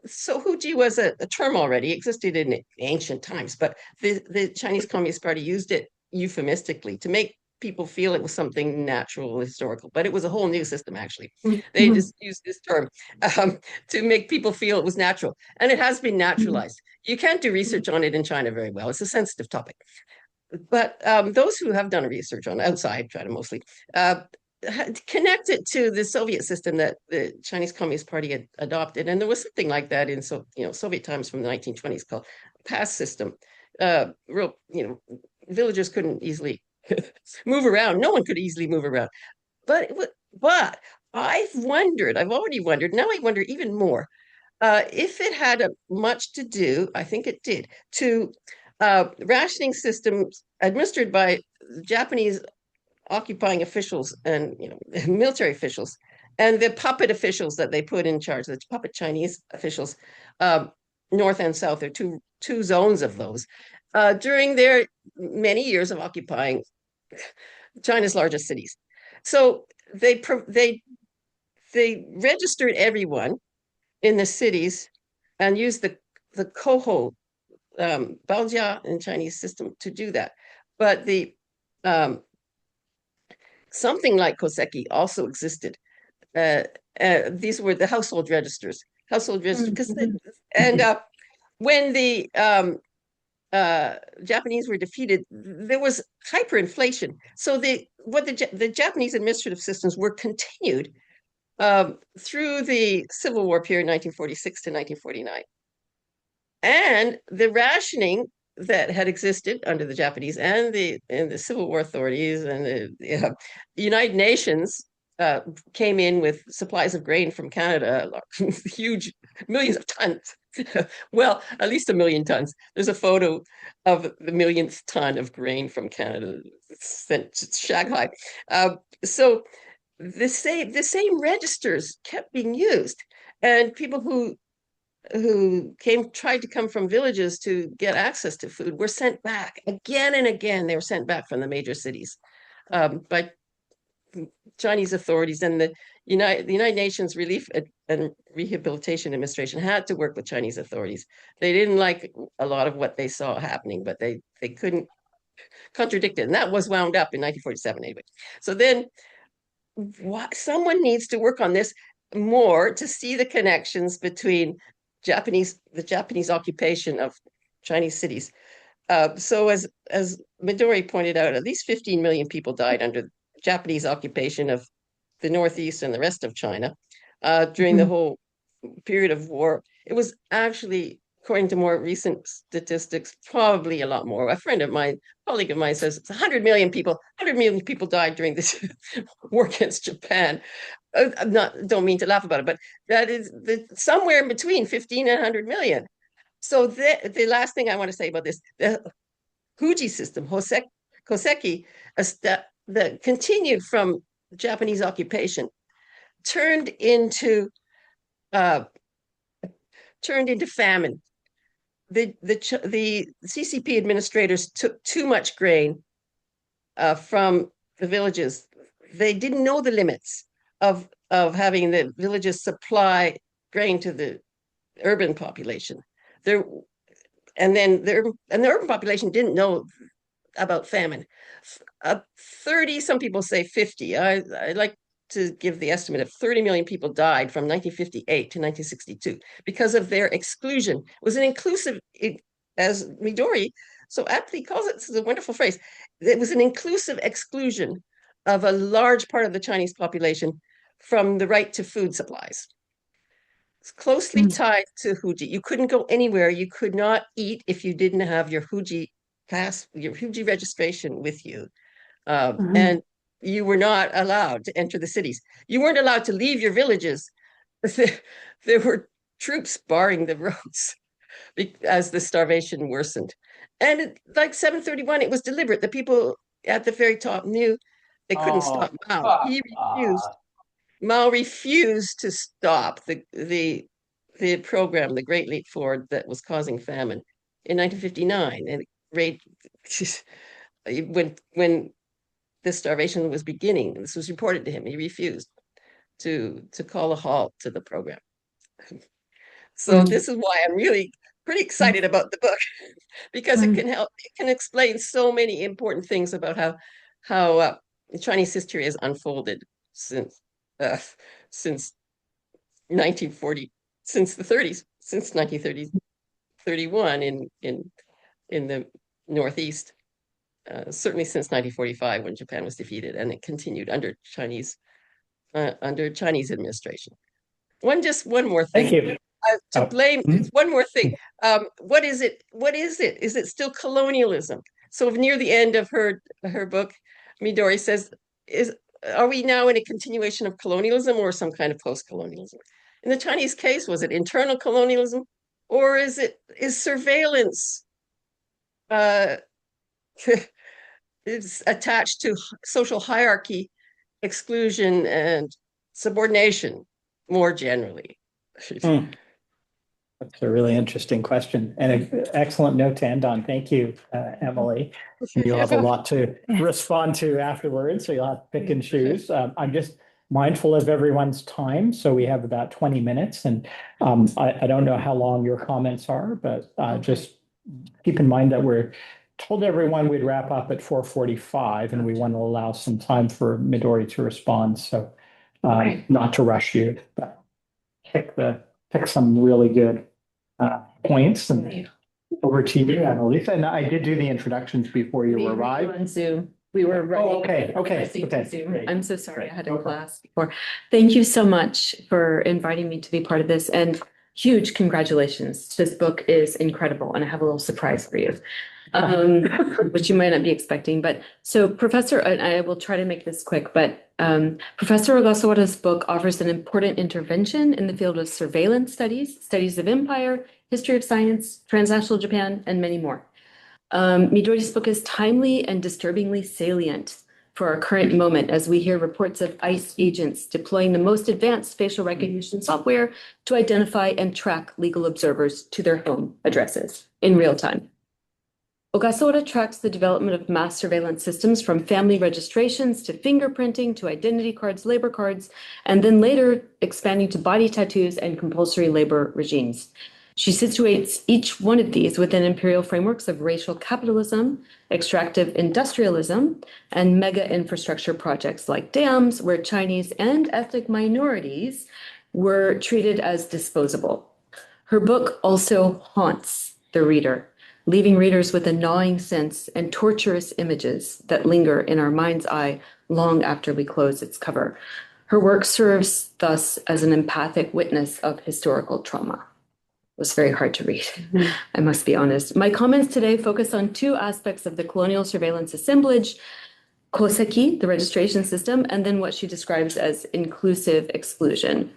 So Huji was a term already, existed in ancient times, but the Chinese Communist Party used it euphemistically to make people feel it was something natural and historical, but it was a whole new system, actually. They just used this term to make people feel it was natural, and it has been naturalized. You can't do research on it in China very well. It's a sensitive topic. But those who have done research on outside China mostly connect it to the Soviet system that the Chinese Communist Party had adopted. And there was something like that in Soviet times from the 1920s called pass system. Villagers couldn't easily move around. No one could easily move around. But I've already wondered, now I wonder even more, if it had much to do, I think it did, to rationing systems administered by Japanese occupying officials and military officials, and the puppet officials that they put in charge, the puppet Chinese officials, north and south. There are two zones of those during their many years of occupying China's largest cities. So they registered everyone in the cities and used the Koho, Baojia in Chinese system to do that. But the something like Koseki also existed. These were the household registers. Because when the Japanese were defeated, there was hyperinflation. So the Japanese administrative systems were continued through the Civil War period, 1946 to 1949. And the rationing that had existed under the Japanese and the Civil War authorities and the United Nations came in with supplies of grain from Canada, huge millions of tons. Well, at least 1 million tons. There's a photo of the millionth ton of grain from Canada sent to Shanghai. So the same registers kept being used, and people who tried to come from villages to get access to food were sent back again and again. They were sent back from the major cities by Chinese authorities, and the United Nations Relief and Rehabilitation Administration had to work with Chinese authorities. They didn't like a lot of what they saw happening, but they couldn't contradict it, and that was wound up in 1947 anyway. So then someone needs to work on this more to see the connections between the Japanese occupation of Chinese cities. So as Midori pointed out, at least 15 million people died under Japanese occupation of the Northeast and the rest of China during the whole period of war. It was actually, according to more recent statistics, probably a lot more. A friend of mine, colleague of mine, says it's 100 million people. 100 million people died during this war against Japan. Don't mean to laugh about it, but that is somewhere in between 15 and 100 million. So the last thing I want to say about this, the Huji system, Koseki, that continued from Japanese occupation, turned into famine. The CCP administrators took too much grain from the villages. They didn't know the limits of having the villages supply grain to the urban population. The urban population didn't know about famine. 30, some people say 50. I like to give the estimate of 30 million people died from 1958 to 1962 because of their exclusion. It was an inclusive, as Midori so aptly calls it, this is a wonderful phrase, it was an inclusive exclusion of a large part of the Chinese population from the right to food supplies. It's closely tied to Huji. You couldn't go anywhere. You could not eat if you didn't have your Huji pass, your Huji registration with you. And you were not allowed to enter the cities. You weren't allowed to leave your villages. There were troops barring the roads as the starvation worsened. And like 731, it was deliberate. The people at the very top knew they couldn't stop Mao. He refused. Mao refused to stop the program, the Great Leap Forward, that was causing famine in 1959. And when the starvation was beginning, this was reported to him, he refused to call a halt to the program. So this is why I'm really pretty excited about the book, because it can explain so many important things about how Chinese history has unfolded since 1940, since the 30s, since 1931 in the Northeast, certainly since 1945 when Japan was defeated, and it continued under Chinese administration. One more thing. Thank you. To blame, one more thing. What is it? Is it still colonialism? So near the end of her book, Midori says, are we now in a continuation of colonialism or some kind of post-colonialism? In the Chinese case, was it internal colonialism, or is surveillance is attached to social hierarchy, exclusion, and subordination more generally? That's a really interesting question and an excellent note to end on. Thank you, Emily. You'll have a lot to respond to afterwards, so you'll have to pick and choose. I'm just mindful of everyone's time, so we have about 20 minutes, and I don't know how long your comments are, but just keep in mind that we're told everyone we'd wrap up at 4:45, and we want to allow some time for Midori to respond, so not to rush you, but pick some really good points, and over to you, Annalise. And I did do the introductions before you arrived. On Zoom. We were running. Okay. Zoom. I'm so sorry. I had a class before. Thank you so much for inviting me to be part of this, and huge congratulations. This book is incredible, and I have a little surprise for you, which you might not be expecting. But so Professor, and I will try to make this quick, but Professor Ogasawara's book offers an important intervention in the field of surveillance studies, studies of empire, history of science, transnational Japan, and many more. Midori's book is timely and disturbingly salient for our current moment as we hear reports of ICE agents deploying the most advanced facial recognition software to identify and track legal observers to their home addresses in real time. Ogasawara tracks the development of mass surveillance systems from family registrations to fingerprinting to identity cards, labor cards, and then later expanding to body tattoos and compulsory labor regimes. She situates each one of these within imperial frameworks of racial capitalism, extractive industrialism, and mega infrastructure projects like dams, where Chinese and ethnic minorities were treated as disposable. Her book also haunts the reader, leaving readers with a gnawing sense and torturous images that linger in our mind's eye long after we close its cover. Her work serves thus as an empathic witness of historical trauma. It was very hard to read, I must be honest. My comments today focus on two aspects of the colonial surveillance assemblage: Koseki, the registration system, and then what she describes as inclusive exclusion.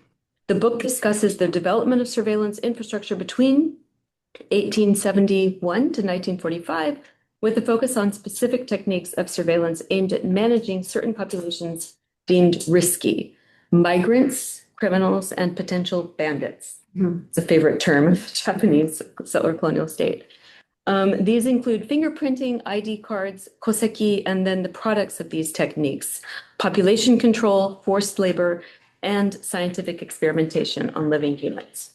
The book discusses the development of surveillance infrastructure between 1871 to 1945, with a focus on specific techniques of surveillance aimed at managing certain populations deemed risky: migrants, criminals, and potential bandits. It's a favorite term of the Japanese settler colonial state. These include fingerprinting, ID cards, koseki, and then the products of these techniques: population control, forced labor, and scientific experimentation on living humans.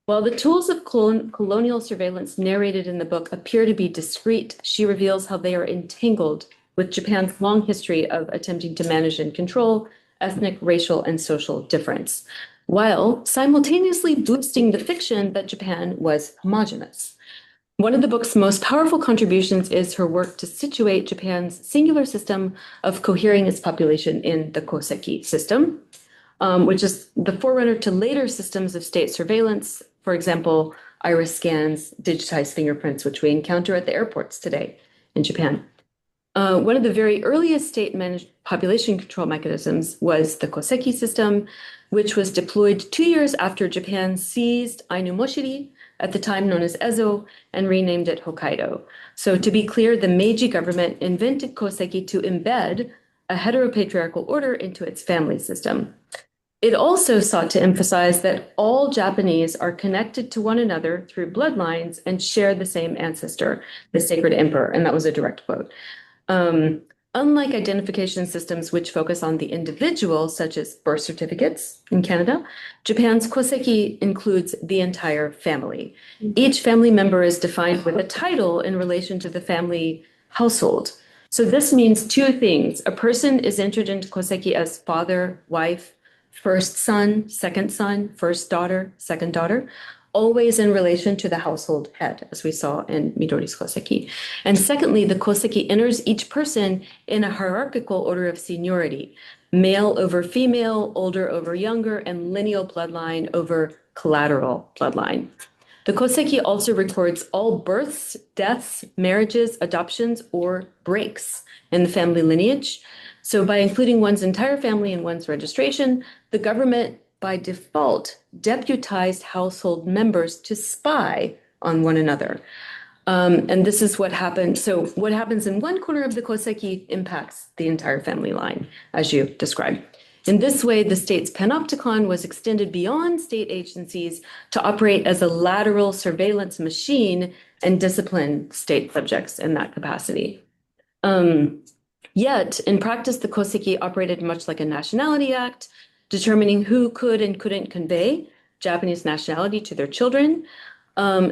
While the tools of colonial surveillance narrated in the book appear to be discrete, she reveals how they are entangled with Japan's long history of attempting to manage and control ethnic, racial, and social difference, while simultaneously boosting the fiction that Japan was homogenous. One of the book's most powerful contributions is her work to situate Japan's singular system of cohering its population in the Koseki system, which is the forerunner to later systems of state surveillance, for example, iris scans, digitized fingerprints, which we encounter at the airports today in Japan. One of the very earliest state-managed population control mechanisms was the Koseki system, which was deployed 2 years after Japan seized Ainu Moshiri, at the time known as Ezo, and renamed it Hokkaido. So to be clear, the Meiji government invented Koseki to embed a heteropatriarchal order into its family system. It also sought to emphasize that all Japanese are connected to one another through bloodlines and share the same ancestor, the sacred emperor, and that was a direct quote. Unlike identification systems which focus on the individual, such as birth certificates in Canada, Japan's Koseki includes the entire family. Each family member is defined with a title in relation to the family household. So this means two things. A person is entered into Koseki as father, wife, first son, first daughter, second daughter, always in relation to the household head, as we saw in Midori's Koseki. And secondly, the Koseki enters each person in a hierarchical order of seniority: male over female, older over younger, and lineal bloodline over collateral bloodline. The Koseki also records all births, deaths, marriages, adoptions, or breaks in the family lineage. So by including one's entire family in one's registration, the government by default deputized household members to spy on one another. And this is what happened. So what happens in one corner of the Koseki impacts the entire family line, as you described. In this way, the state's panopticon was extended beyond state agencies to operate as a lateral surveillance machine and discipline state subjects in that capacity. Yet, in practice, the Koseki operated much like a nationality act, determining who could and couldn't convey Japanese nationality to their children.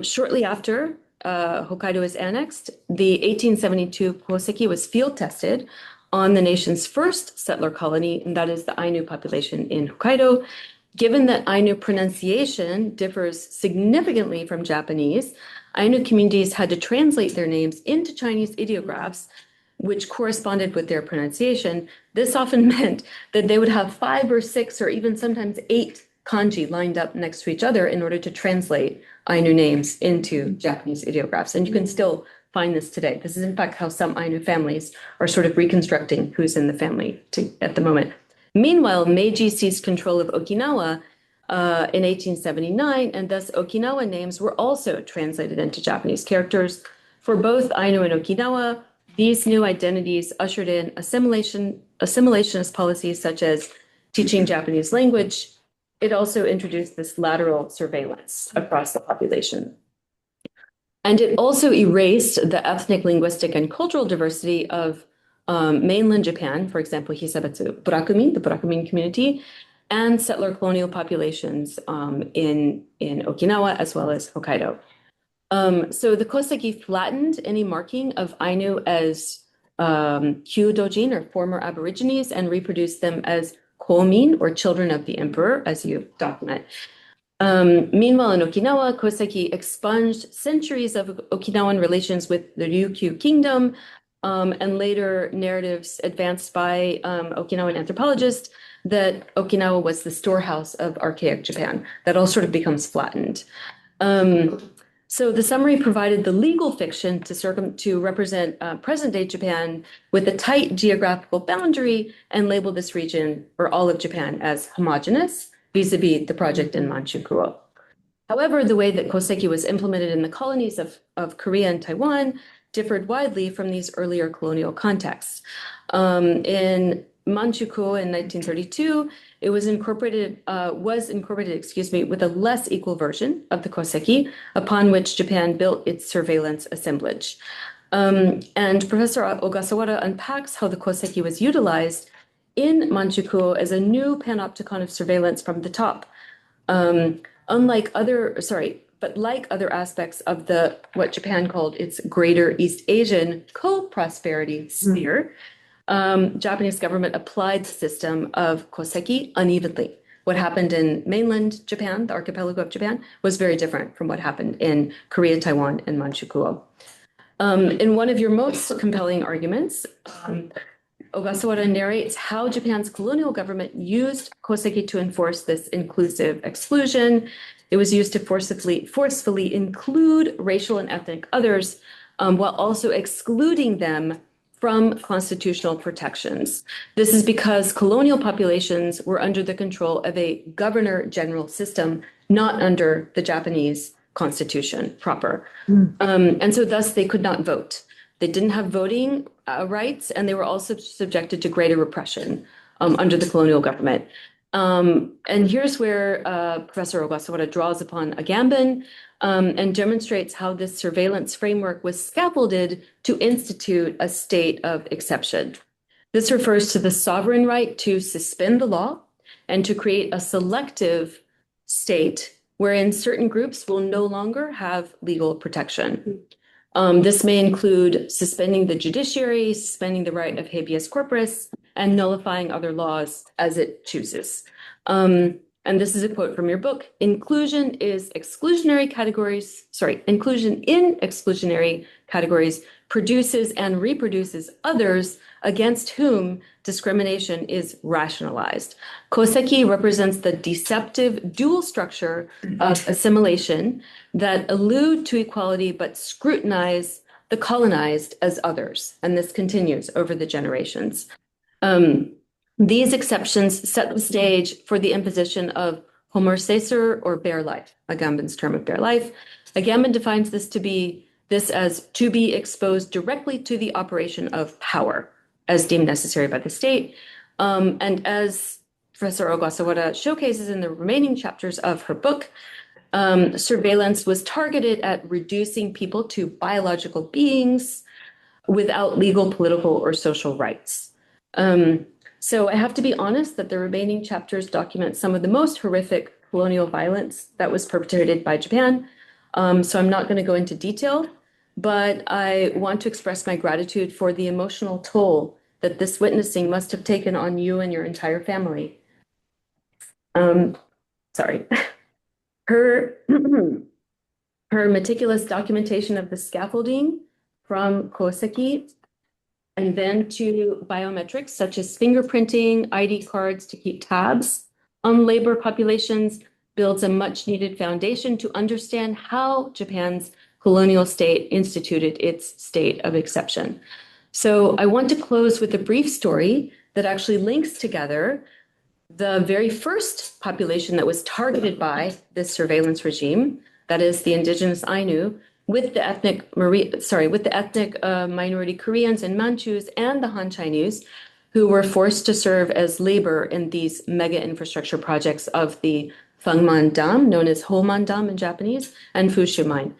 Shortly after Hokkaido was annexed, the 1872 Koseki was field tested on the nation's first settler colony, and that is the Ainu population in Hokkaido. Given that Ainu pronunciation differs significantly from Japanese, Ainu communities had to translate their names into Chinese ideographs, which corresponded with their pronunciation. This often meant that they would have 5 or 6 or even sometimes 8 kanji lined up next to each other in order to translate Ainu names into Japanese ideographs. And you can still find this today. This is in fact how some Ainu families are sort of reconstructing who's in the family at the moment. Meanwhile, Meiji seized control of Okinawa in 1879, and thus Okinawa names were also translated into Japanese characters. For both Ainu and Okinawa, these new identities ushered in assimilationist policies such as teaching Japanese language. It also introduced this lateral surveillance across the population. And it also erased the ethnic, linguistic, and cultural diversity of mainland Japan, for example, Hisabetsu Burakumin, the Burakumin community, and settler colonial populations in Okinawa as well as Hokkaido. So the Koseki flattened any marking of Ainu as Kyudojin or former Aborigines and reproduced them as Komin or children of the emperor, as you document. Meanwhile, in Okinawa, Koseki expunged centuries of Okinawan relations with the Ryukyu kingdom, and later narratives advanced by Okinawan anthropologists that Okinawa was the storehouse of archaic Japan. That all sort of becomes flattened. So the summary provided the legal fiction to represent present-day Japan with a tight geographical boundary and labeled this region or all of Japan as homogeneous vis-a-vis the project in Manchukuo. However, the way that Koseki was implemented in the colonies of Korea and Taiwan differed widely from these earlier colonial contexts. In Manchukuo in 1932, it was incorporated, with a less equal version of the Koseki, upon which Japan built its surveillance assemblage. And Professor Ogasawara unpacks how the Koseki was utilized in Manchukuo as a new panopticon of surveillance from the top. Like other aspects of what Japan called its Greater East Asian co-prosperity sphere, Japanese government applied the system of Koseki unevenly. What happened in mainland Japan, the archipelago of Japan, was very different from what happened in Korea, Taiwan, and Manchukuo. In one of your most compelling arguments, Ogasawara narrates how Japan's colonial government used Koseki to enforce this inclusive exclusion. It was used to forcefully include racial and ethnic others, while also excluding them from constitutional protections. This is because colonial populations were under the control of a governor general system, not under the Japanese constitution proper. And so thus they could not vote. They didn't have voting rights, and they were also subjected to greater repression under the colonial government. And here's where Professor Ogasawara draws upon Agamben and demonstrates how this surveillance framework was scaffolded to institute a state of exception. This refers to the sovereign right to suspend the law and to create a selective state wherein certain groups will no longer have legal protection. This may include suspending the judiciary, suspending the right of habeas corpus, and nullifying other laws as it chooses. And this is a quote from your book: inclusion in exclusionary categories produces and reproduces others against whom discrimination is rationalized. Koseki represents the deceptive dual structure of assimilation that allude to equality but scrutinize the colonized as others. And this continues over the generations. These exceptions set the stage for the imposition of homorsesur or bare life, Agamben's term of bare life. Agamben defines this as to be exposed directly to the operation of power as deemed necessary by the state. And as Professor Ogasawara showcases in the remaining chapters of her book, surveillance was targeted at reducing people to biological beings without legal, political, or social rights. So I have to be honest that the remaining chapters document some of the most horrific colonial violence that was perpetrated by Japan. So I'm not going to go into detail, but I want to express my gratitude for the emotional toll that this witnessing must have taken on you and your entire family. Sorry. Her meticulous documentation of the scaffolding from Koseki and then to biometrics such as fingerprinting, ID cards to keep tabs on labor populations builds a much needed foundation to understand how Japan's colonial state instituted its state of exception. So I want to close with a brief story that actually links together the very first population that was targeted by this surveillance regime, that is the indigenous Ainu, with the ethnic minority Koreans and Manchus and the Han Chinese, who were forced to serve as labor in these mega infrastructure projects of the Fangman Dam, known as Homan Dam in Japanese, and Fushu Mine.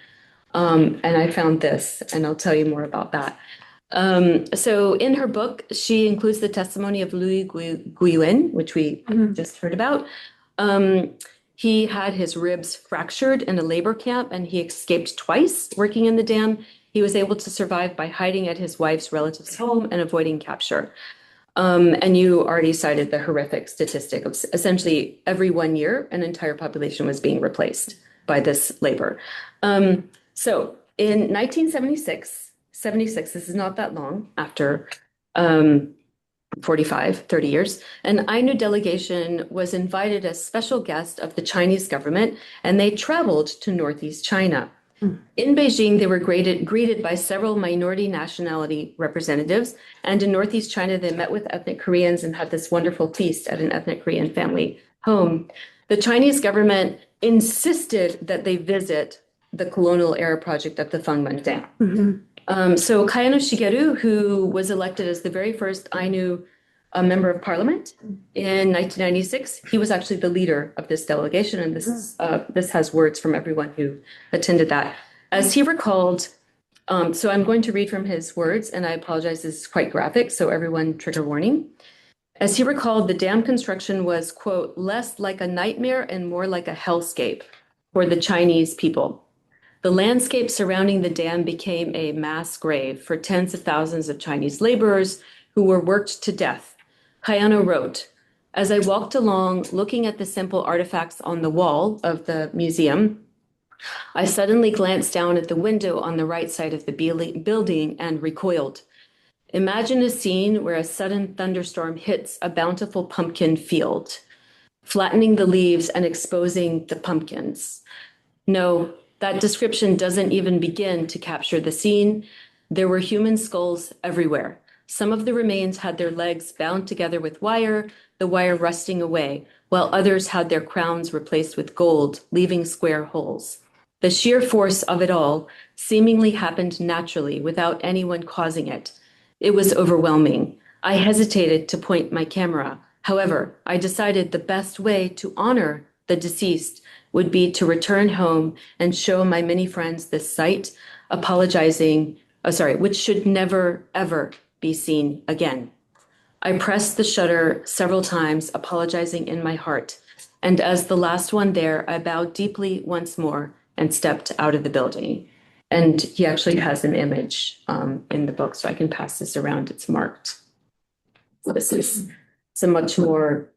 And I found this, and I'll tell you more about that. So in her book, she includes the testimony of Louis Guillen, which we just heard about. He had his ribs fractured in a labor camp and he escaped twice working in the dam. He was able to survive by hiding at his wife's relative's home and avoiding capture. And you already cited the horrific statistic of essentially every 1 year, an entire population was being replaced by this labor. So in 1976, this is not that long after 30 years, an Ainu delegation was invited as special guest of the Chinese government, and they traveled to Northeast China. In Beijing, they were greeted by several minority nationality representatives, and in Northeast China, they met with ethnic Koreans and had this wonderful feast at an ethnic Korean family home. The Chinese government insisted that they visit the colonial era project at the Fangmen Dam. So Kayano Shigeru, who was elected as the very first Ainu member of parliament in 1996, he was actually the leader of this delegation, and this has words from everyone who attended that. As he recalled, so I'm going to read from his words, and I apologize, this is quite graphic, so everyone trigger warning. As he recalled, the dam construction was, quote, less like a nightmare and more like a hellscape for the Chinese people. The landscape surrounding the dam became a mass grave for tens of thousands of Chinese laborers who were worked to death. Kayano wrote, as I walked along looking at the simple artifacts on the wall of the museum, I suddenly glanced down at the window on the right side of the building and recoiled. Imagine a scene where a sudden thunderstorm hits a bountiful pumpkin field, flattening the leaves and exposing the pumpkins. No, that description doesn't even begin to capture the scene. There were human skulls everywhere. Some of the remains had their legs bound together with wire, the wire rusting away, while others had their crowns replaced with gold, leaving square holes. The sheer force of it all seemingly happened naturally without anyone causing it. It was overwhelming. I hesitated to point my camera. However, I decided the best way to honor the deceased would be to return home and show my many friends this sight, which should never, ever be seen again. I pressed the shutter several times, apologizing in my heart. And as the last one there, I bowed deeply once more and stepped out of the building. And he actually has an image in the book, so I can pass this around. It's marked. So it's a much more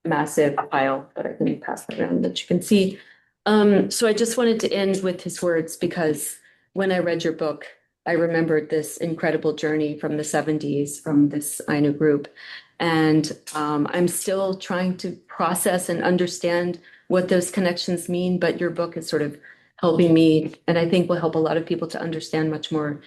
massive file, but I can pass that around that you can see. So I just wanted to end with his words because when I read your book, I remembered this incredible journey from the 70s from this Ainu group. And I'm still trying to process and understand what those connections mean, but your book is sort of helping me, and I think will help a lot of people to understand much more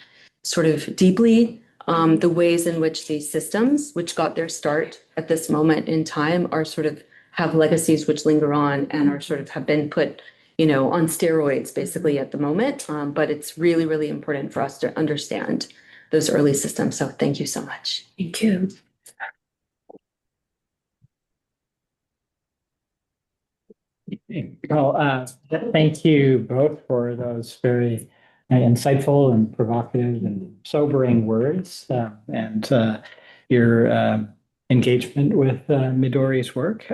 sort of deeply the ways in which these systems, which got their start at this moment in time, are sort of have legacies which linger on and are sort of have been put, on steroids basically at the moment. But it's really, really important for us to understand those early systems. So thank you so much. Thank you. Well, thank you both for those very insightful and provocative and sobering words and your engagement with Midori's work.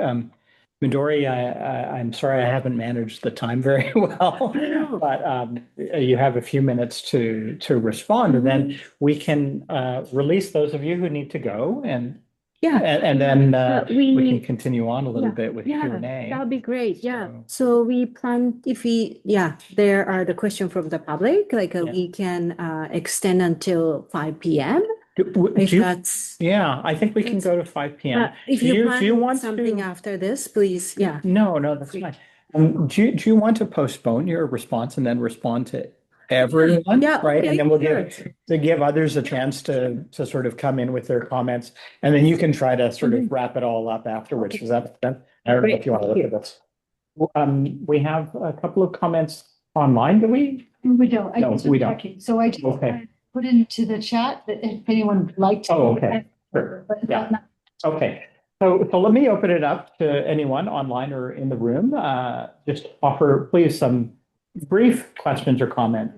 Midori, I'm sorry I haven't managed the time very well, but you have a few minutes to respond, and then we can release those of you who need to go, and then we can continue on a little bit with Q&A. That'll be great. Yeah. So we plan there are the questions from the public, we can extend until 5 p.m. I think we can go to 5 p.m. If you want something after this, please. Yeah. No, that's fine. Do you want to postpone your response and then respond to everyone? Yeah. Right. Okay, and then we'll give others a chance to sort of come in with their comments, and then you can try to sort of wrap it all up afterwards. Is that I don't know if you want to look at this. We have a couple of comments online. Do we? We don't. No, we don't. Checking. So I just put into the chat that if anyone would like to. Oh, okay. Sure. Yeah. Okay. So let me open it up to anyone online or in the room. Just offer, please, some brief questions or comments,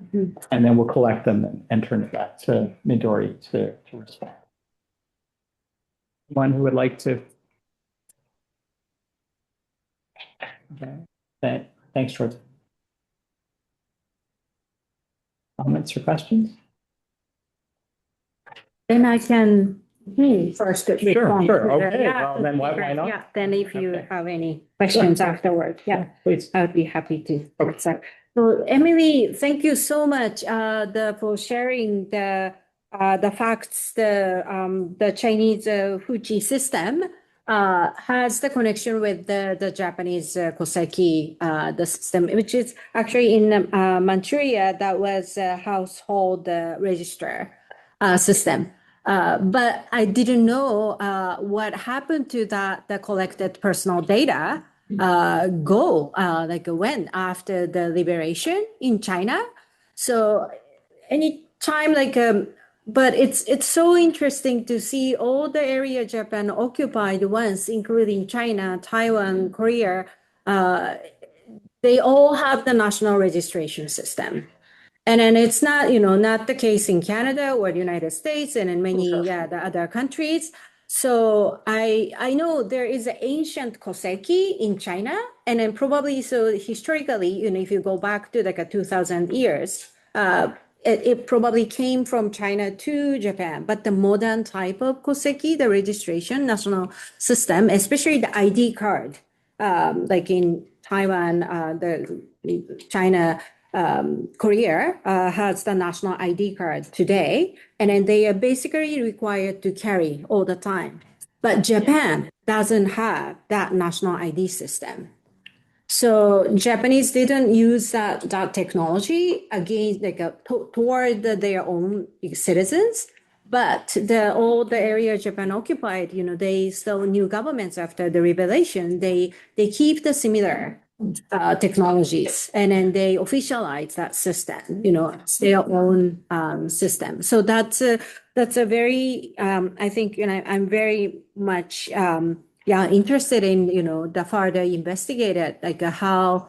and then we'll collect them and turn it back to Midori to respond. One who would like to? Okay. Thanks, George. Comments or questions? Then I can first respond. Sure. Okay. Yeah, Well, then why not? Yeah, then if you Okay. have any questions afterward, yeah, Please. I would be happy to Okay. answer. So Emily, thank you so much for sharing the facts. The Chinese Fuji system has the connection with the Japanese Koseki the system, which is actually in Manchuria. That was a household register system. But I didn't know what happened to the collected personal data when after the liberation in China. So anytime but it's so interesting to see all the area Japan occupied once, including China, Taiwan, Korea. They all have the national registration system. And then it's not the case in Canada or the United States and in many the other countries. So I know there is an ancient Koseki in China, and then probably so historically, if you go back to like 2,000 years, it probably came from China to Japan. But the modern type of Koseki, the registration national system, especially the ID card, like in Taiwan, the China. Korea has the national ID card today, and then they are basically required to carry all the time. But Japan doesn't have that national ID system. So Japanese didn't use that technology against toward their own citizens. But all the area Japan occupied, they still new governments after the revelation. They keep the similar technologies, and then they officialize that system, their own system. So that's a very I think I'm very much interested in the further investigated how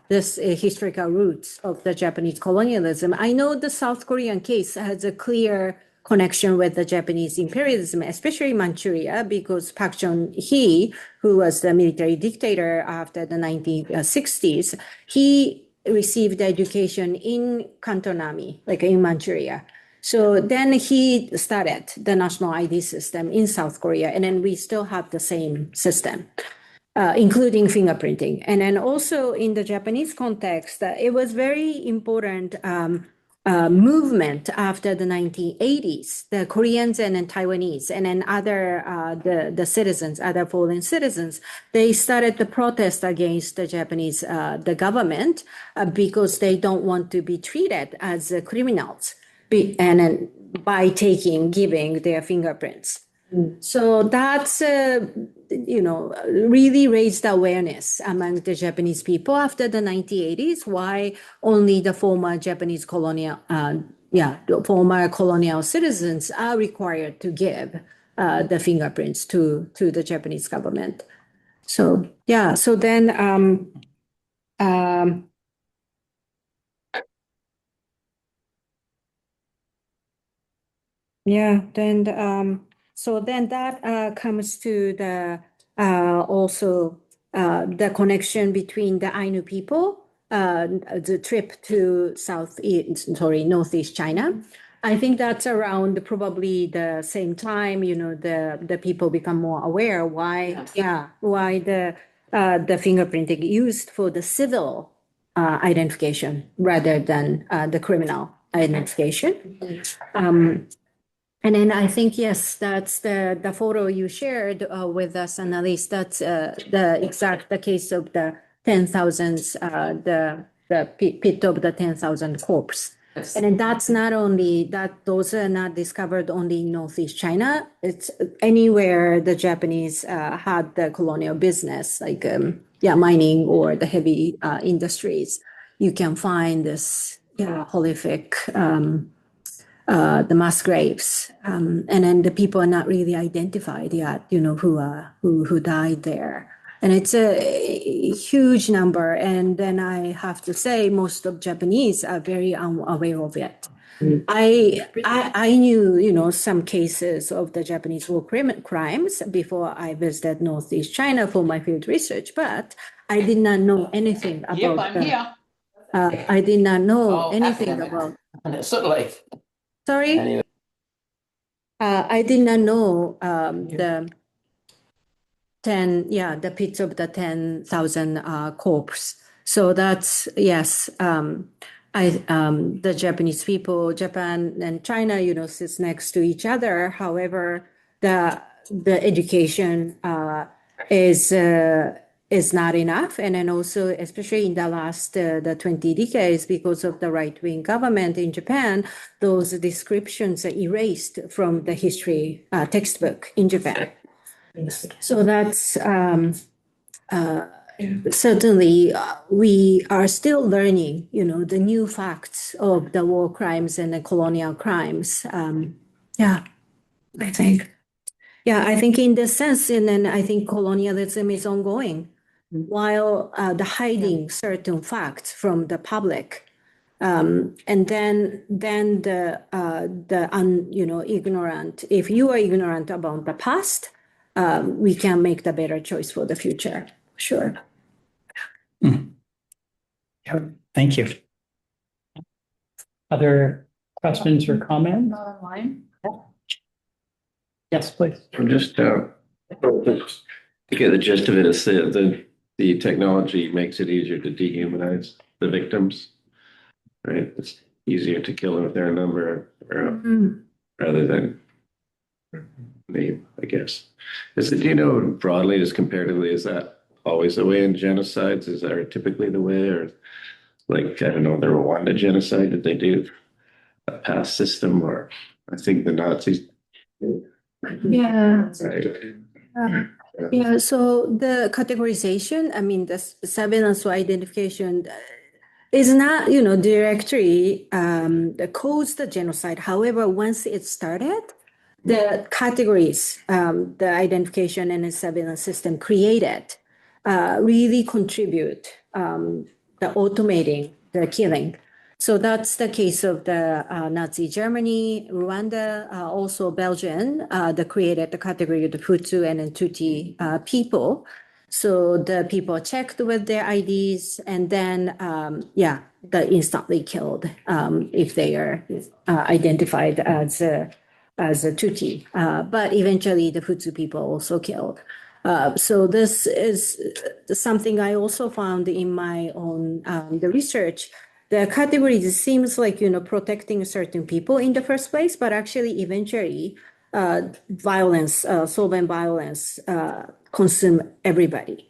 this historical roots of the Japanese colonialism. I know the South Korean case has a clear connection with the Japanese imperialism, especially Manchuria, because Park Chung-hee, who was the military dictator after the 1960s, he received education in Canton Army, like in Manchuria. So then he started the national ID system in South Korea, and then we still have the same system. Including fingerprinting. And then also in the Japanese context, it was very important movement after the 1980s. The Koreans and then Taiwanese and then other the citizens, other foreign citizens, they started the protest against the Japanese the government because they don't want to be treated as criminals and then by giving their fingerprints. So that's, really raised awareness among the Japanese people after the 1980s, why only the former Japanese colonial, former colonial citizens are required to give the fingerprints to the Japanese government. So, so then, so then that comes to the also the connection between the Ainu people, the trip to Northeast China. I think that's around probably the same time, the people become more aware why the fingerprinting used for the civil identification rather than the criminal identification. And then I think, yes, that's the photo you shared with us, ann-elise. That's the case of the 10,000s, the pit of the 10,000 corpse. Yes. And then that's not only that; those are not discovered only in Northeast China. It's anywhere the Japanese had the colonial business, like mining or the heavy industries. You can find this horrific. The mass graves, and then the people are not really identified yet, who died there. And it's a huge number. And then I have to say, most of Japanese are very unaware of it. I knew, some cases of the Japanese war crimes before I visited Northeast China for my field research, but I did not know anything about Yep, I'm here. I did not know Oh, anything academic. about. Certainly. Sorry? Anyway. I did not know the pits of the 10,000 corpse. So that's, yes, the Japanese people, Japan and China, sits next to each other. However, the education is not enough. And then also, especially in the last the 20 decades, because of the right-wing government in Japan, those descriptions are erased from the history textbook in Japan. So that's certainly we are still learning, the new facts of the war crimes and the colonial crimes. I think. Yeah, I think in this sense, and then I think colonialism is ongoing, while the hiding certain facts from the public. And then the ignorant, if you are ignorant about the past, we can make the better choice for the future. Sure. Yeah, thank you. Other questions or comments? Online. Yes, please. I'm just to get the gist of it, is the technology makes it easier to dehumanize the victims, right? It's easier to kill them if they're a number rather than name, I guess. Do you know broadly, just comparatively, is that always the way in genocides? Is that typically the way, or like, I don't know, the Rwanda genocide, did they do a pass system, or I think the Nazis? Yeah. Right. Yeah, so the categorization, the surveillance or identification is not, directly caused the genocide. However, once it started, the categories, the identification and the surveillance system created really contribute the automating the killing. So that's the case of the Nazi Germany, Rwanda, also Belgium, that created the category of the Hutu and Tutsi people. So the people checked with their IDs and then, they're instantly killed if they are identified as a Tutsi. But eventually the Hutu people also killed. So this is something I also found in my own the research. The categories seems like, protecting certain people in the first place, but actually eventually violence, solvent violence consume everybody.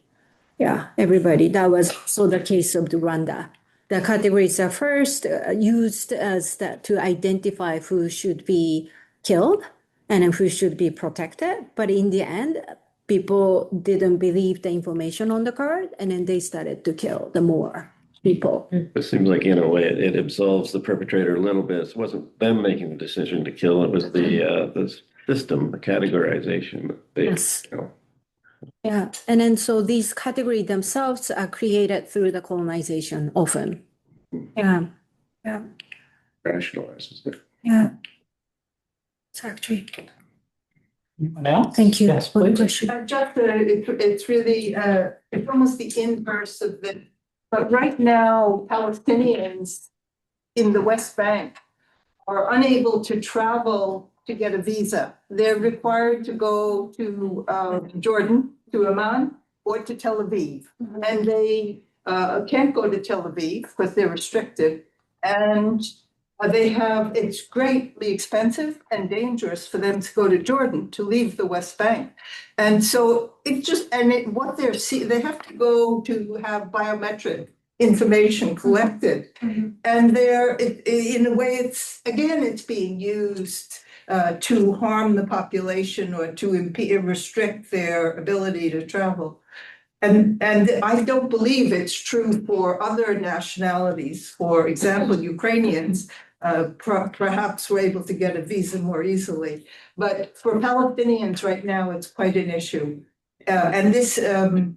Yeah, everybody. That was also the case of Rwanda. The categories are first used as to identify who should be killed and who should be protected. But in the end, people didn't believe the information on the card, and then they started to kill the more people. It seems like, in a way, it absolves the perpetrator a little bit. It wasn't them making the decision to kill; it was the system, the categorization. Yes. Yeah, and then so these categories themselves are created through the colonization often. Yeah. Rationalizes it. Yeah. It's actually. Anyone else? Thank you. Yes, One please. question. It's really, it's almost the inverse of the, but right now Palestinians in the West Bank are unable to travel to get a visa. They're required to go to Jordan, to Amman, or to Tel Aviv. And they can't go to Tel Aviv because they're restricted. And it's greatly expensive and dangerous for them to go to Jordan, to leave the West Bank. And so they have to go to have biometric information collected. And in a way, it's being used to harm the population or to restrict their ability to travel. And I don't believe it's true for other nationalities. For example, Ukrainians perhaps were able to get a visa more easily. But for Palestinians right now, it's quite an issue. And this, I'm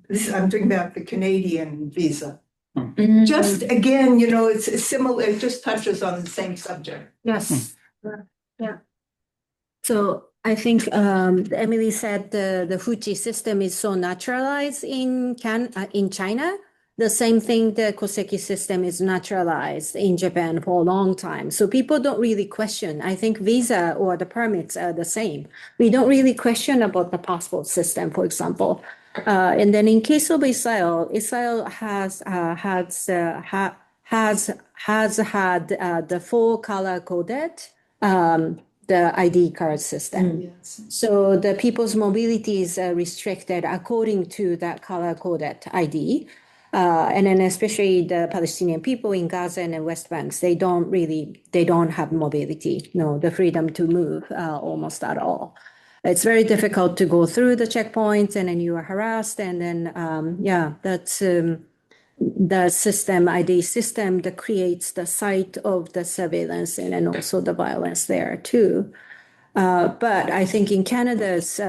talking about the Canadian visa. Mm. Just again, it's similar, it just touches on the same subject. Yes. So I think Emily said the Fuji system is so naturalized in China. The same thing, the Koseki system is naturalized in Japan for a long time. So people don't really question. I think visa or the permits are the same. We don't really question about the passport system, for example. And then in case of Israel, Israel has had the full color coded the ID card system. Yes. So the people's mobility is restricted according to that color coded ID. And then especially the Palestinian people in Gaza and the West Banks, they don't have mobility, the freedom to move almost at all. It's very difficult to go through the checkpoints, and then you are harassed. And then, that's the system, ID system, that creates the site of the surveillance and then also the violence there too. But I think in Canada's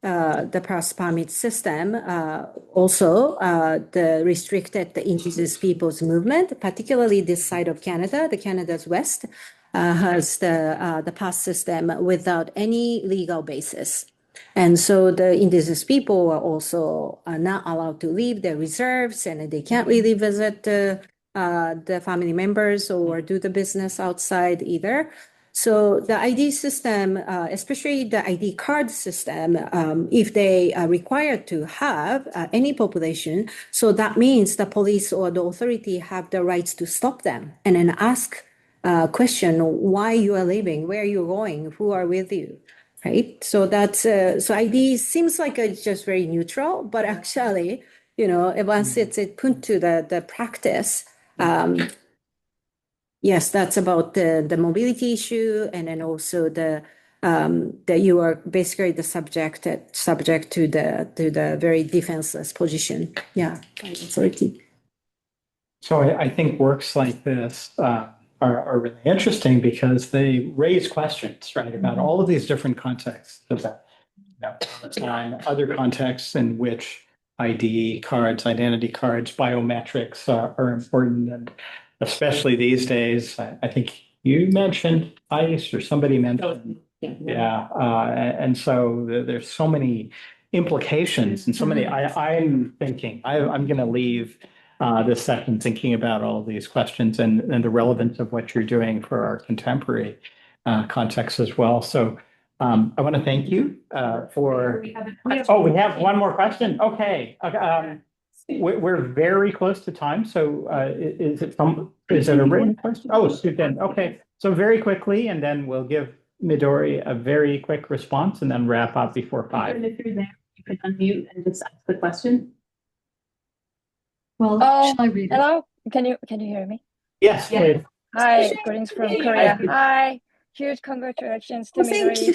the pass permit system also the restricted the indigenous people's movement, particularly this side of Canada, the Canada's West, has the pass system without any legal basis. And so the indigenous people are also not allowed to leave their reserves, and they can't really visit the family members or do the business outside either. So the ID system, especially the ID card system, if they are required to have any population, so that means the police or the authority have the rights to stop them and then ask question why you are leaving, where you're going, who are with you, right? So that's so ID seems like it's just very neutral, but actually, once it's put to the practice. Yes, that's about the mobility issue, and then also that you are basically the subject to the very defenseless position. Yeah, by authority. So I think works like this are really interesting because they raise questions, right, about all of these different contexts, about Palestine, other contexts in which ID cards, identity cards, biometrics are important, and especially these days. I think you mentioned ICE or somebody mentioned. Yeah. And so there's so many implications and so many, I'm thinking, I'm going to leave this session thinking about all of these questions and the relevance of what you're doing for our contemporary context as well. So I want to thank you for, we have one more question. Okay. We're very close to time. So is it a written question? Oh, student. Okay. So very quickly, and then we'll give Midori a very quick response and then wrap up before 5. And if you're there, you can unmute and just ask the question. Well, shall I read it? Hello, can you hear me? Yes, please. Hi, greetings from Korea. Hi, huge congratulations to Thank Midori. you.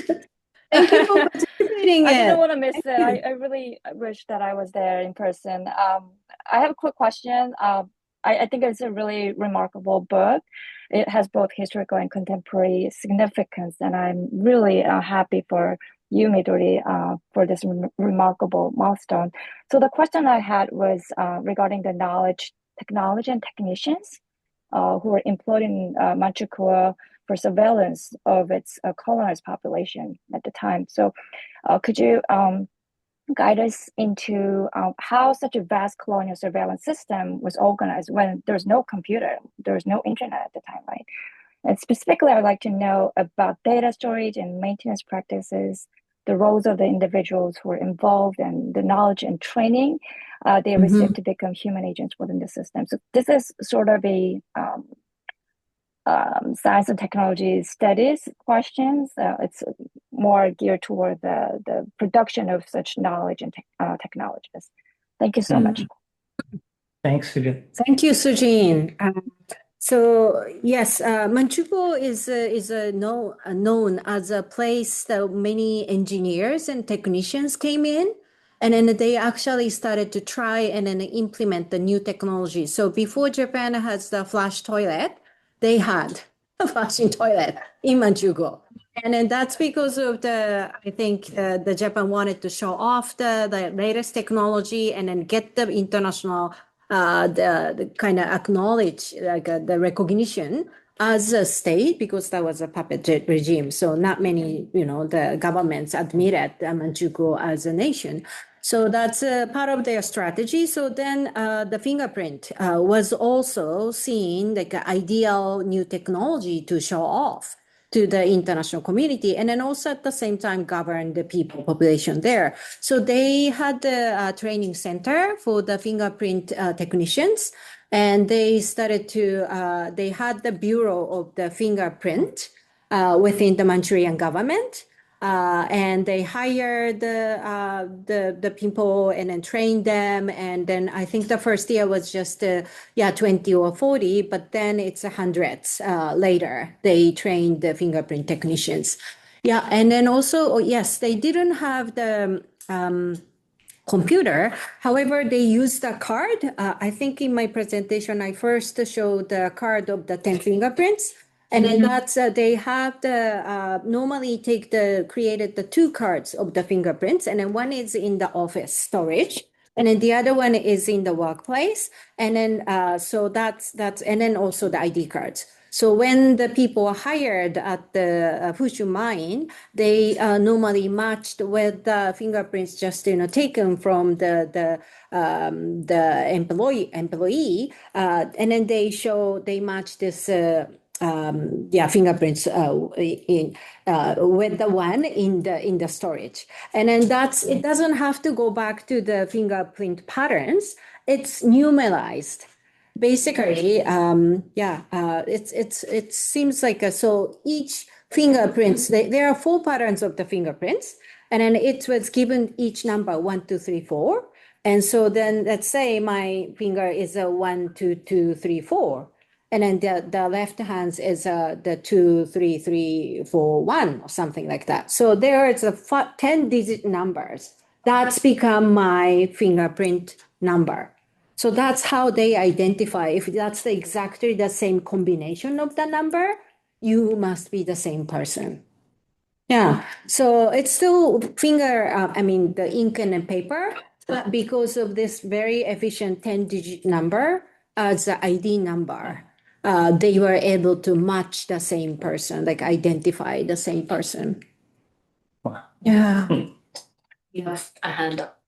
Thank you for participating. I didn't want to miss it. I really wish that I was there in person. I have a quick question. I think it's a really remarkable book. It has both historical and contemporary significance, and I'm really happy for you, Midori, for this remarkable milestone. So the question I had was regarding the knowledge, technology, and technicians who were employed in Manchukuo for surveillance of its colonized population at the time. So could you guide us into how such a vast colonial surveillance system was organized when there's no computer, there's no internet at the time, right? And specifically, I would like to know about data storage and maintenance practices, the roles of the individuals who were involved, and the knowledge and training they received to become human agents within the system. So this is sort of a science and technology studies questions. It's more geared toward the production of such knowledge and technologies. Thank you so much. Thanks, Sujin. Thank you, Sujin. So yes, Manchukuo is known as a place that many engineers and technicians came in, and then they actually started to try and then implement the new technology. So before Japan has the flush toilet, they had a flushing toilet in Manchukuo. And then that's because of I think the Japan wanted to show off the latest technology and then get the international, the kind of acknowledge like the recognition as a state, because that was a puppet regime. So not many, the governments admitted Manchukuo as a nation. So that's part of their strategy. So then the fingerprint was also seen like an ideal new technology to show off to the international community, and then also at the same time govern the people population there. So they had the training center for the fingerprint technicians, and they started to, they had the Bureau of the Fingerprint within the Manchurian government. And they hired the people and then trained them. And then I think the first year was just 20 or 40, but then it's hundreds later. They trained the fingerprint technicians. Yeah, and then also, yes, they didn't have the computer. However, they used a card. I think in my presentation, I first showed the card of the 10 fingerprints. And then that's, they have normally created the 2 cards of the fingerprints. And then one is in the office storage. And then the other one is in the workplace. And then, so that's, and then also the ID cards. So when the people hired at the Fushu mine, they normally matched with the fingerprints just taken from the employee, and then they match this fingerprints with the one in the storage, and then it doesn't have to go back to the fingerprint patterns. It's numerized. Basically, it seems like so each fingerprints, there are 4 patterns of the fingerprints, and then it was given each number 1, 2, 3, 4. And so then let's say my finger is a 1, 2, 2, 3, 4. And then the left hand is the 2, 3, 3, 4, 1 or something like that. So there is a 10-digit numbers. That's become my fingerprint number. So that's how they identify. If that's exactly the same combination of the number, you must be the same person. Yeah. So it's still the ink and paper, but because of this very efficient 10-digit number as the ID number, they were able to match the same person, like identify the same person. Wow. Yeah. You have a hand up.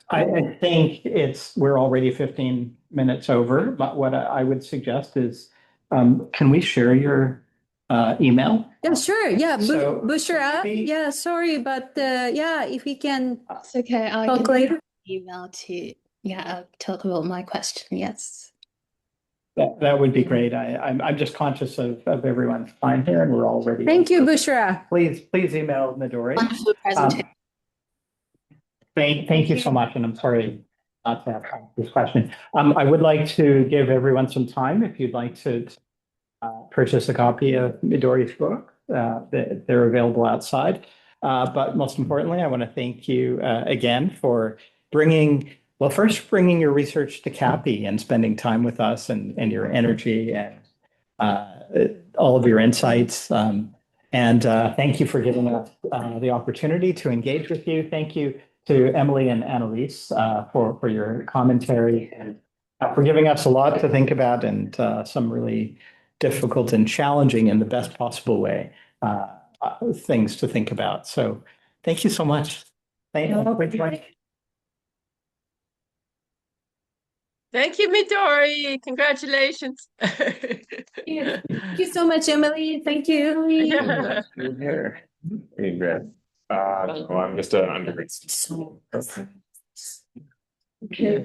I think we're already 15 minutes over, but what I would suggest is, can we share your email? Yeah, sure. Yeah, So- Bushra. Yeah, sorry, but if we can It's okay. I talk can later. email to talk about my question. Yes. That would be great. I'm just conscious of everyone's time here, and we're already. Thank you, Bushra. Please email Midori. Wonderful presentation. Thank you so much, and I'm sorry not to have this question. I would like to give everyone some time if you'd like to purchase a copy of Midori's book. They're available outside. But most importantly, I want to thank you again for bringing your research to CAPI and spending time with us and your energy and all of your insights. And thank you for giving us the opportunity to engage with you. Thank you to Emily and Annalise for your commentary and for giving us a lot to think about and some really difficult and challenging in the best possible way things to think about. So thank you so much. Thank Thank you, Midori. Congratulations. Thank you so much, Emily. Thank you. Here. Congrats. Well, I'm just an undergrad. Okay.